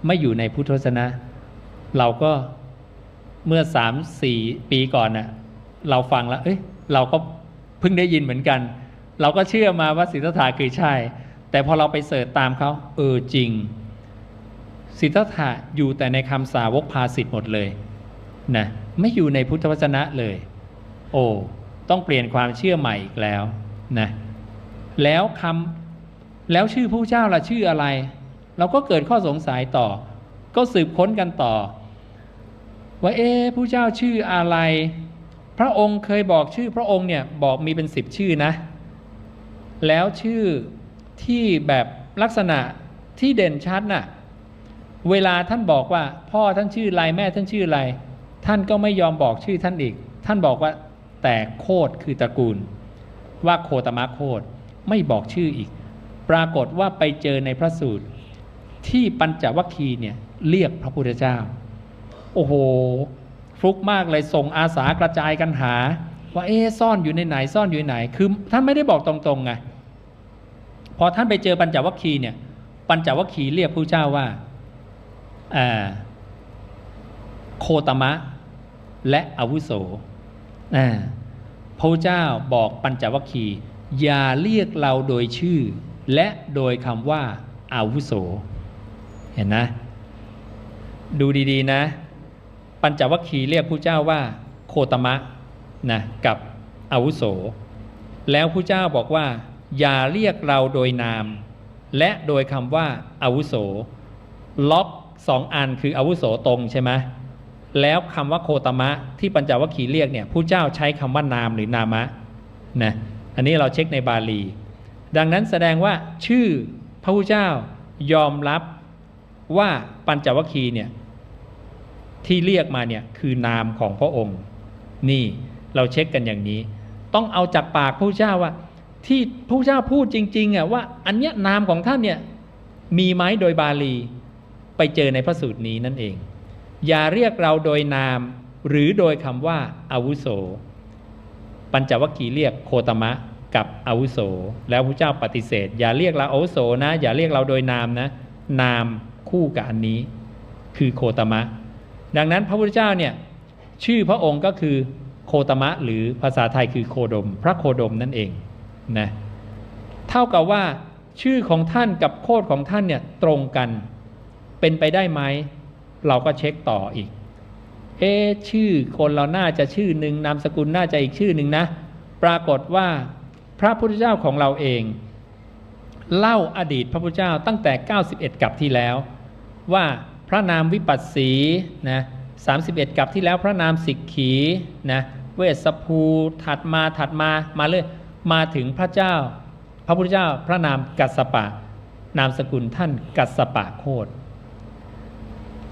ไม่อยู่ในพุทธวจนะเราก็เมื่อ 3-4 ปีก่อนน่ะเราฟังแล้วเราก็เพิ่งได้ยินเหมือนกันเราก็เชื่อมาว่าสิทธัตถะคือใช่แต่พอเราไปเสิร์ชตามเขาจริงสิทธัตถะอยู่แต่ในคำสาวกภาษิตหมดเลยนะไม่อยู่ในพุทธวจนะเลยต้องเปลี่ยนความเชื่อใหม่อีกแล้วนะแล้วชื่อพระเจ้าล่ะชื่ออะไรเราก็เกิดข้อสงสัยต่อก็สืบค้นกันต่อว่าพระเจ้าชื่ออะไรพระองค์เคยบอกชื่อพระองค์เนี่ยบอกมีเป็น10ชื่อนะแล้วชื่อที่แบบลักษณะที่เด่นชัดน่ะเวลาท่านบอกว่าพ่อท่านชื่ออะไรแม่ท่านชื่ออะไรท่านก็ไม่ยอมบอกชื่อท่านอีกท่านบอกว่าแต่โคตรคือตระกูลว่าโคตมะโคตรไม่บอกชื่ออีกปรากฏว่าไปเจอในพระสูตรที่ปัญจวัคคีย์เนี่ยเรียกพระพุทธเจ้าโอ้โหฟลุกมากเลยส่งอาสากระจายกันหาว่าซ่อนอยู่ในไหนซ่อนอยู่ในไหนคือท่านไม่ได้บอกตรงๆไงพอท่านไปเจอปัญจวัคคีย์เนี่ยปัญจวัคคีย์เรียกพระเจ้าว่าโคตมะและอาวุโสพระเจ้าบอกปัญจวัคคีย์อย่าเรียกเราโดยชื่อและโดยคำว่าอาวุโสเห็นนะดูดีๆนะปัญจวัคคีย์เรียกพระเจ้าว่าโคตมะนะกับอาวุโสแล้วพระเจ้าบอกว่าอย่าเรียกเราโดยนามและโดยคำว่าอาวุโสล็อก2อันคืออาวุโสตรงใช่ไหมแล้วคำว่าโคตมะที่ปัญจวัคคีย์เรียกเนี่ยพระเจ้าใช้คำว่านามหรือนามะนะอันนี้เราเช็คในบาลีดังนั้นแสดงว่าชื่อพระพุทธเจ้ายอมรับว่าปัญจวัคคีย์เนี่ยที่เรียกมาเนี่ยคือนามของพระองค์นี่เราเช็คกันอย่างนี้ต้องเอาจากปากพระพุทธเจ้าว่าที่พระพุทธเจ้าพูดจริงๆว่าอันเนี้ยนามของท่านเนี่ยมีไหมโดยบาลีไปเจอในพระสูตรนี้นั่นเองอย่าเรียกเราโดยนามหรือโดยคำว่าอาวุโส ปัญจวัคคีย์เรียกโคตมะกับอาวุโสแล้วพระเจ้าปฏิเสธอย่าเรียกเราอาวุโสนะอย่าเรียกเราโดยนามนะนามคู่กับอันนี้คือโคตมะดังนั้นพระพุทธเจ้าเนี่ยชื่อพระองค์ก็คือโคตมะหรือภาษาไทยคือโคดมพระโคดมนั่นเองนะเท่ากับว่าชื่อของท่านกับโคดของท่านเนี่ยตรงกันเป็นไปได้ไหมเราก็เช็คต่ออีกชื่อคนเราน่าจะชื่อหนึ่งนามสกุลน่าจะอีกชื่อหนึ่งนะปรากฏว่าพระพุทธเจ้าของเราเองเล่าอดีตพระพุทธเจ้าตั้งแต่91กัปที่แล้วว่าพระนามวิปัสสีนะ31กัปที่แล้วพระนามสิกขีนะเวสสภูถัดมาเลยมาถึงพระเจ้าพระพุทธเจ้าพระนามกัสสปะนามสกุลท่านกัสสปะโคต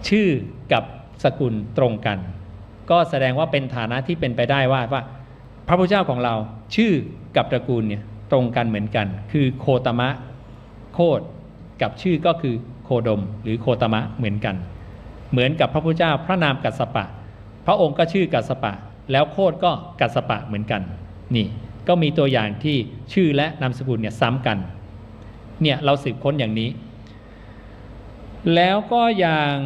ชื่อกับสกุลตรงกันก็แสดงว่าเป็นฐานะที่เป็นไปได้ว่าพระพุทธเจ้าของเราชื่อกับตระกูลเนี่ยตรงกันเหมือนกันคือโคตมะโคตกับชื่อก็คือโคดมหรือโคตมะเหมือนกันเหมือนกับพระพุทธเจ้าพระนามกัสสปะพระองค์ก็ชื่อกัสสปะแล้วโคตก็กัสสปะเหมือนกันนี่ก็มีตัวอย่างที่ชื่อและนามสกุลเนี่ยซ้ำกันเนี่ยเราสืบค้นอย่างนี้แล้วก็อย่าง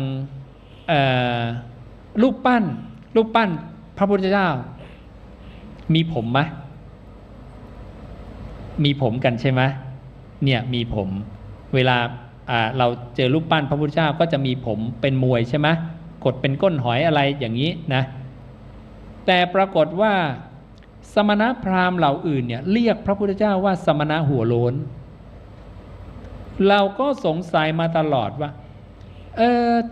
รูปปั้นพระพุทธเจ้ามีผมไหมมีผมกันใช่ไหมเนี่ยมีผมเวลาเราเจอรูปปั้นพระพุทธเจ้าก็จะมีผมเป็นมวยใช่ไหมกดเป็นก้นหอยอะไรอย่างนี้นะแต่ปรากฏว่าสมณพราหมณ์เหล่าอื่นเนี่ยเรียกพระพุทธเจ้าว่าสมณะหัวโล้นเราก็สงสัยมาตลอดว่า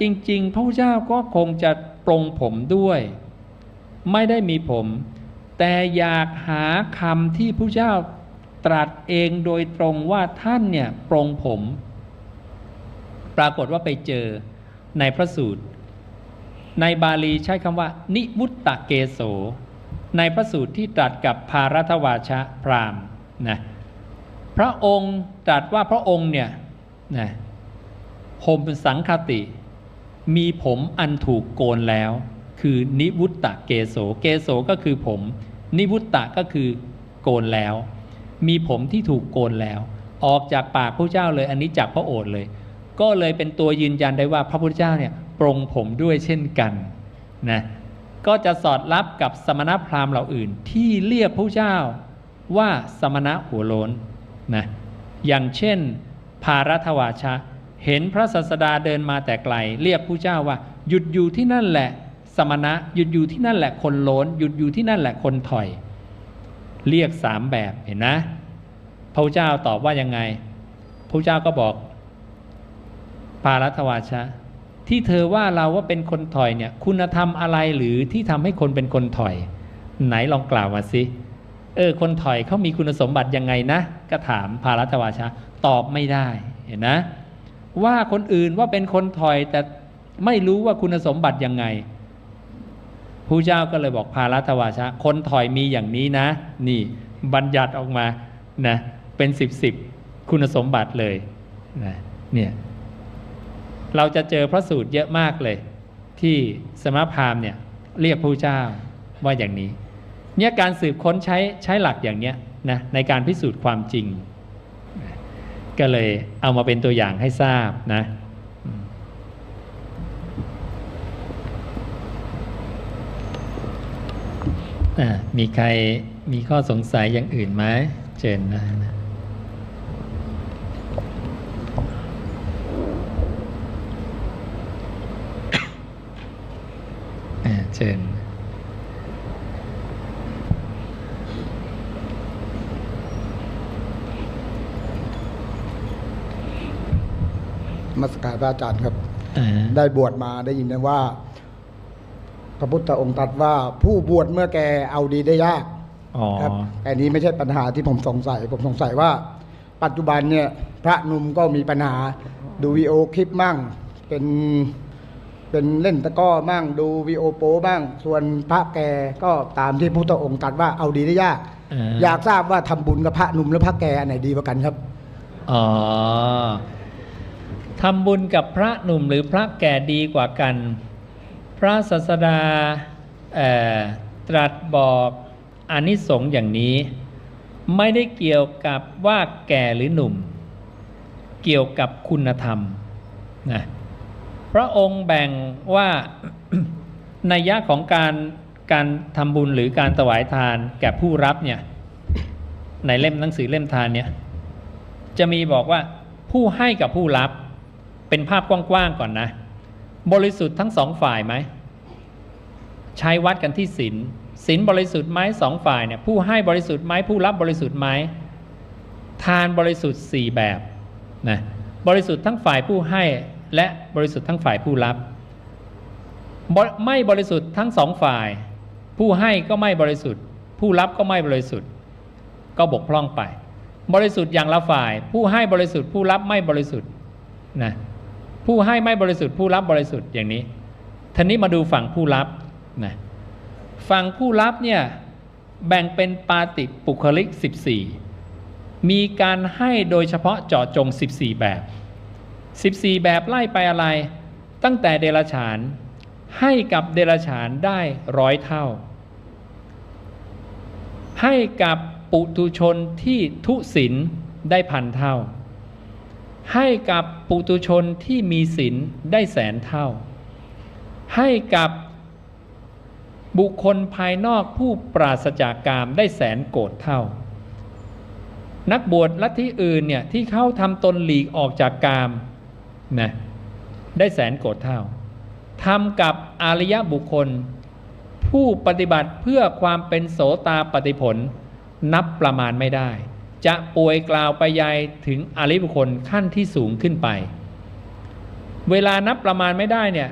จริงๆพระพุทธเจ้าก็คงจะปรงผมด้วยไม่ได้มีผมแต่อยากหาคำที่พระเจ้าตรัสเองโดยตรงว่าท่านเนี่ยปรงผมปรากฏว่าไปเจอในพระสูตรในบาลีใช้คำว่านิวุตตะเกโสในพระสูตรที่ตรัสกับภารัตวาชพราหมณ์นะพระองค์ตรัสว่าพระองค์เนี่ยนะห่มสังคติมีผมอันถูกโกนแล้วคือนิวุตตะเกโสเกโสก็คือผมนิวุตตะก็คือโกนแล้วมีผมที่ถูกโกนแล้วออกจากปากพระเจ้าเลยอันนี้จากพระโอษฐ์เลยก็เลยเป็นตัวยืนยันได้ว่าพระพุทธเจ้าเนี่ยปรงผมด้วยเช่นกันนะก็จะสอดรับกับสมณพราหมณ์เหล่าอื่นที่เรียกพระเจ้าว่าสมณะหัวโล้นนะอย่างเช่นภารัตวาชะเห็นพระศาสดาเดินมาแต่ไกลเรียกพระเจ้าว่าหยุดอยู่ที่นั่นแหละสมณะหยุดอยู่ที่นั่นแหละคนโล้นหยุดอยู่ที่นั่นแหละคนถอยเรียก3แบบเห็นนะพระเจ้าตอบว่ายังไงพระเจ้าก็บอกภารัตวาชะที่เธอว่าเราว่าเป็นคนถอยเนี่ยคุณธรรมอะไรหรือที่ทำให้คนเป็นคนถอยไหนลองกล่าวมาสิคนถอยเขามีคุณสมบัติยังไงนะก็ถามภารัตวาชะตอบไม่ได้เห็นนะว่าคนอื่นว่าเป็นคนถอยแต่ไม่รู้ว่าคุณสมบัติยังไงพระเจ้าก็เลยบอกภารัตวาชะคนถอยมีอย่างนี้นะนี่บัญญัติออกมานะเป็น10คุณสมบัติเลยนะเนี่ยเราจะเจอพระสูตรเยอะมากเลยที่สมณพราหมณ์เนี่ยเรียกพระเจ้าว่าอย่างนี้เนี่ยการสืบค้นใช้หลักอย่างเนี้ยนะในการพิสูจน์ความจริงก็เลยเอามาเป็นตัวอย่างให้ทราบนะมีใครมีข้อสงสัยอย่างอื่นไหมเชิญนะเชิญนมัสการพระอาจารย์ครับได้บวชมาได้ยินว่าพระพุทธองค์ตรัสว่าผู้บวชเมื่อแก่เอาดีได้ยากครับแต่นี้ไม่ใช่ปัญหาที่ผมสงสัยว่าปัจจุบันเนี่ยพระหนุ่มก็มีปัญหาดูวิดีโอคลิปมั่งเป็นเล่นตะก้อมั่งดูวิดีโอโป๊บ้างส่วนพระแก่ก็ตามที่พระพุทธองค์ตรัสว่าเอาดีได้ยากอยากทราบว่าทำบุญกับพระหนุ่มหรือพระแก่อันไหนดีกว่ากันครับทำบุญกับพระหนุ่มหรือพระแก่ดีกว่ากันพระศาสดาตรัสบอก อานิสงส์อย่างนี้ไม่ได้เกี่ยวกับว่าแก่หรือหนุ่มเกี่ยวกับคุณธรรมนะพระองค์แบ่งว่า นัยยะของการทำบุญหรือการถวายทานแก่ผู้รับเนี่ยในเล่มหนังสือเล่มทานเนี่ยจะมีบอกว่าผู้ให้กับผู้รับเป็นภาพกว้างๆก่อนนะบริสุทธิ์ทั้งสองฝ่ายไหมใช้วัดกันที่ศีลบริสุทธิ์ไหมสองฝ่ายเนี่ยผู้ให้บริสุทธิ์ไหมผู้รับบริสุทธิ์ไหมทานบริสุทธิ์4แบบนะบริสุทธิ์ทั้งฝ่ายผู้ให้และบริสุทธิ์ทั้งฝ่ายผู้รับไม่บริสุทธิ์ทั้งสองฝ่ายผู้ให้ก็ไม่บริสุทธิ์ผู้รับก็ไม่บริสุทธิ์ก็บกพร่องไปบริสุทธิ์อย่างละฝ่ายผู้ให้บริสุทธิ์ผู้รับไม่บริสุทธิ์นะผู้ให้ไม่บริสุทธิ์ผู้รับบริสุทธิ์อย่างนี้ทีนี้มาดูฝั่งผู้รับนะฝั่งผู้รับเนี่ยแบ่งเป็นปาติปุคลิก14มีการให้โดยเฉพาะเจาะจง14แบบ14แบบไล่ไปอะไรตั้งแต่เดรัจฉานให้กับเดรัจฉานได้100 เท่าให้กับปุถุชนที่ทุศีลได้1,000 เท่าให้กับปุถุชนที่มีศีลได้100,000 เท่าให้กับบุคคลภายนอกผู้ปราศจากกามได้100,000 โกฏเท่านักบวชลัทธิอื่นเนี่ยที่เขาทำตนหลีกออกจากกามนะได้100,000 โกฏเท่าทำกับอริยบุคคลผู้ปฏิบัติเพื่อความเป็นโสตาปัตติผลนับประมาณไม่ได้จะป่วยกล่าวไปยายถึงอริยบุคคลขั้นที่สูงขึ้นไปเวลานับประมาณไม่ได้เนี่ย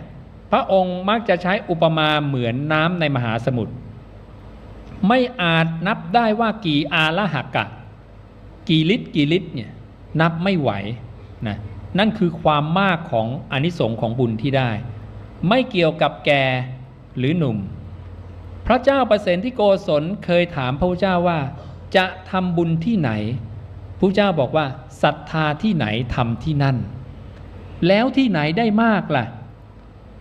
พระองค์มักจะใช้อุปมาเหมือนน้ำในมหาสมุทรไม่อาจนับได้ว่ากี่อาละหักกะกี่ลิตรเนี่ยนับไม่ไหวนะนั่นคือความมากของอานิสงส์ของบุญที่ได้ไม่เกี่ยวกับแก่หรือหนุ่มพระเจ้าประเสนที่โกศลเคยถามพระพุทธเจ้าว่าจะทำบุญที่ไหนพระพุทธเจ้าบอกว่าศรัทธาที่ไหนทำที่นั่นแล้วที่ไหนได้มากล่ะ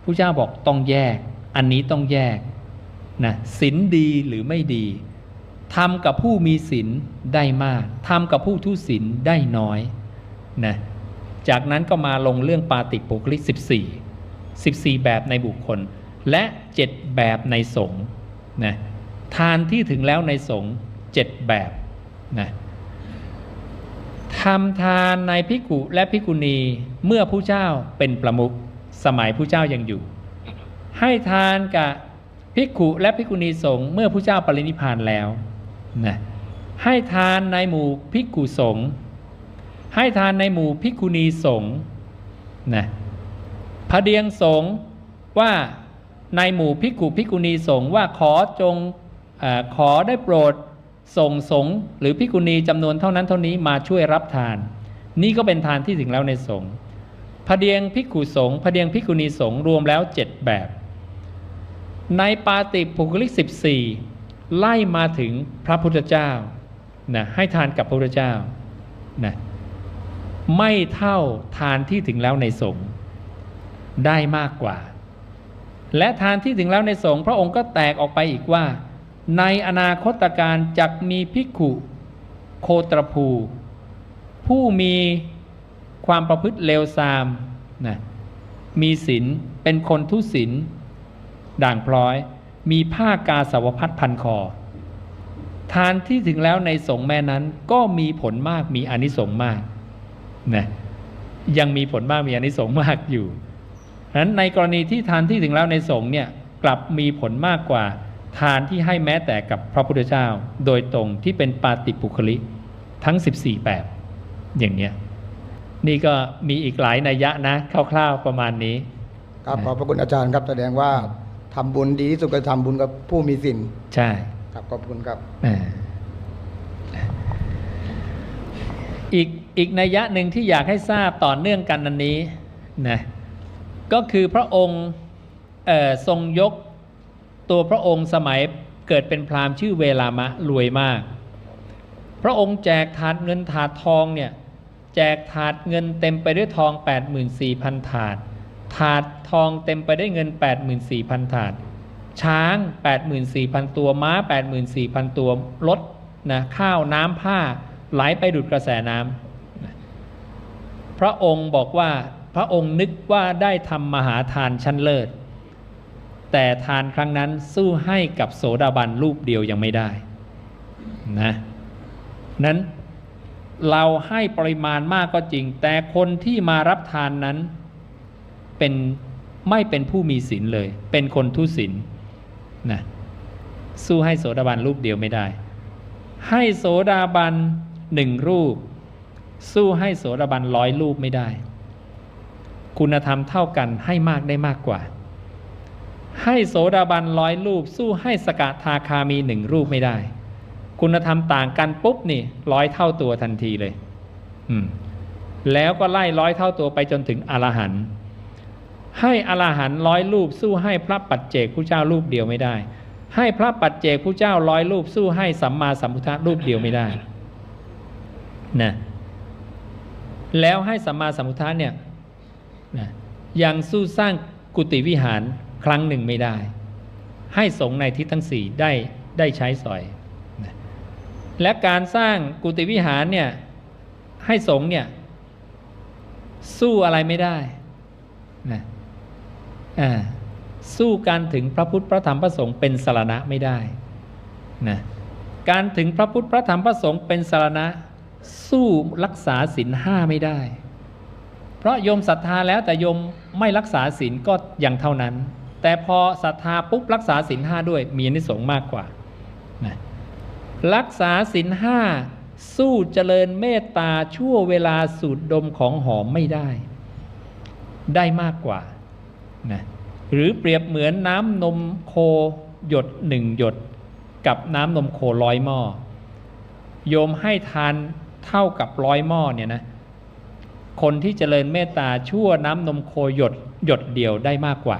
พระเจ้าบอกต้องแยกอันนี้ต้องแยกนะศีลดีหรือไม่ดีทำกับผู้มีศีลได้มากทำกับผู้ทุศีลได้น้อยนะจากนั้นก็มาลงเรื่องปาติปุคลิก14แบบในบุคคลและ7แบบในสงฆ์นะทานที่ถึงแล้วในสงฆ์7แบบนะทำทานในภิกขุและภิกขุณีเมื่อผู้เจ้าเป็นประมุขสมัยผู้เจ้ายังอยู่ให้ทานกับภิกขุและภิกขุณีสงฆ์เมื่อผู้เจ้าปรินิพพานแล้วนะให้ทานในหมู่ภิกขุสงฆ์ให้ทานในหมู่ภิกขุณีสงฆ์นะพระเดียงสงฆ์ว่าในหมู่ภิกขุภิกขุณีสงฆ์ว่าขอได้โปรดส่งสงฆ์หรือภิกขุณีจำนวนเท่านั้นเท่านี้มาช่วยรับทานนี่ก็เป็นทานที่ถึงแล้วในสงฆ์พระเดียงภิกขุสงฆ์พระเดียงภิกขุณีสงฆ์รวมแล้ว7แบบในปาติปุคลิก14ไล่มาถึงพระพุทธเจ้านะให้ทานกับพระพุทธเจ้านะไม่เท่าทานที่ถึงแล้วในสงฆ์ได้มากกว่าและทานที่ถึงแล้วในสงฆ์พระองค์ก็แตกออกไปอีกว่าในอนาคตการจักมีภิกขุโคตรภูผู้มีความประพฤติเลวทรามนะมีศีลเป็นคนทุศีลด่างพร้อยมีผ้ากาสาวพัดพันคอทานที่ถึงแล้วในสงฆ์แม่นั้นก็มีผลมากมีอานิสงส์มากนะยังมีผลมากมีอานิสงส์มากอยู่ฉะนั้นในกรณีที่ทานที่ถึงแล้วในสงฆ์เนี่ยกลับมีผลมากกว่าทานที่ให้แม้แต่กับพระพุทธเจ้าโดยตรงที่เป็นปาติปุคลิกทั้ง14แบบอย่างเนี้ยนี่ก็มีอีกหลายนัยยะนะคร่าวๆประมาณนี้ครับขอบพระคุณอาจารย์ครับแสดงว่าทำบุญดีที่สุดก็ทำบุญกับผู้มีศีลใช่ครับขอบคุณครับอีกนัยยะหนึ่งที่อยากให้ทราบต่อเนื่องกันอันนี้นะก็คือพระองค์ทรงยกตัวพระองค์สมัยเกิดเป็นพราหมณ์ชื่อเวลามะรวยมากพระองค์แจกถาดเงินถาดทองเนี่ยแจกถาดเงินเต็มไปด้วยทอง 84,000 ถาดถาดทองเต็มไปด้วยเงิน 84,000 ถาด ช้าง 84,000 ตัวม้า 84,000 ตัวรถนะข้าวน้ำผ้าไหลไปดุจกระแสน้ำพระองค์บอกว่าพระองค์นึกว่าได้ทำมหาทานชั้นเลิศแต่ทานครั้งนั้นสู้ให้กับโสดาบันรูปเดียวยังไม่ได้นะนั้นเราให้ปริมาณมากก็จริงแต่คนที่มารับทานนั้นไม่เป็นผู้มีศีลเลยเป็นคนทุศีลนะสู้ให้โสดาบันรูปเดียวไม่ได้ให้โสดาบัน1 รูปสู้ให้โสดาบัน100 รูปไม่ได้คุณธรรมเท่ากันให้มากได้มากกว่าให้โสดาบัน100 รูปสู้ให้สกทาคามี1 รูปไม่ได้คุณธรรมต่างกันปุ๊บนี่100 เท่าตัวทันทีเลยแล้วก็ไล่100 เท่าตัวไปจนถึงอรหันต์ให้อรหันต์100 รูปสู้ให้พระปัจเจกพุทธเจ้ารูปเดียวไม่ได้ให้พระปัจเจกพุทธเจ้า100 รูปสู้ให้สัมมาสัมพุทธะรูปเดียวไม่ได้นะแล้วให้สัมมาสัมพุทธะเนี่ยนะยังสู้สร้างกุฏิวิหารครั้งหนึ่งไม่ได้ให้สงฆ์ในทิศทั้ง4ได้ใช้สอยนะและการสร้างกุฏิวิหารเนี่ยให้สงฆ์เนี่ยสู้อะไรไม่ได้นะสู้การถึงพระพุทธพระธรรมพระสงฆ์เป็นสรณะไม่ได้นะการถึงพระพุทธพระธรรมพระสงฆ์เป็นสรณะสู้รักษาศีล 5ไม่ได้เพราะโยมศรัทธาแล้วแต่โยมไม่รักษาศีลก็ยังเท่านั้นแต่พอศรัทธาปุ๊บรักษาศีล 5ด้วยมีอานิสงส์มากกว่านะรักษาศีล 5สู้เจริญเมตตาชั่วเวลาสูดดมของหอมไม่ได้มากกว่านะหรือเปรียบเหมือนน้ำนมโคหยด1 หยดกับน้ำนมโค100 หม้อโยมให้ทานเท่ากับ100 หม้อเนี่ยนะคนที่เจริญเมตตาชั่วน้ำนมโคหยดเดียวได้มากกว่า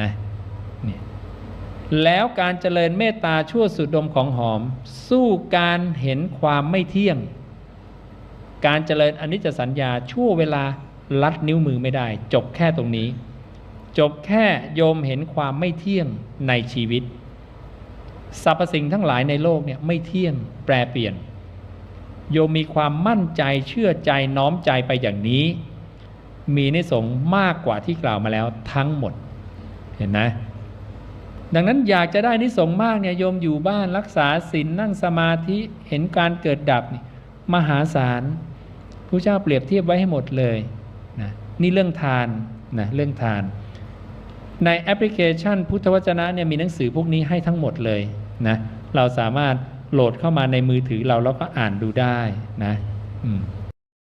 นะนี่แล้วการเจริญเมตตาชั่วสูดดมของหอมสู้การเห็นความไม่เที่ยงการเจริญอนิจจสัญญาชั่วเวลาลัดนิ้วมือไม่ได้จบแค่ตรงนี้จบแค่โยมเห็นความไม่เที่ยงในชีวิตสรรพสิ่งทั้งหลายในโลกเนี่ยไม่เที่ยงแปรเปลี่ยนโยมมีความมั่นใจเชื่อใจน้อมใจไปอย่างนี้มีอานิสงส์มากกว่าที่กล่าวมาแล้วทั้งหมดเห็นไหมดังนั้นอยากจะได้อานิสงส์มากเนี่ยโยมอยู่บ้านรักษาศีลนั่งสมาธิเห็นการเกิดดับนี่มหาศาลพระเจ้าเปรียบเทียบไว้ให้หมดเลยนะนี่เรื่องทานนะเรื่องทานในแอปพลิเคชันพุทธวจนะเนี่ยมีหนังสือพวกนี้ให้ทั้งหมดเลยนะเราสามารถโหลดเข้ามาในมือถือเราแล้วก็อ่านดูได้นะ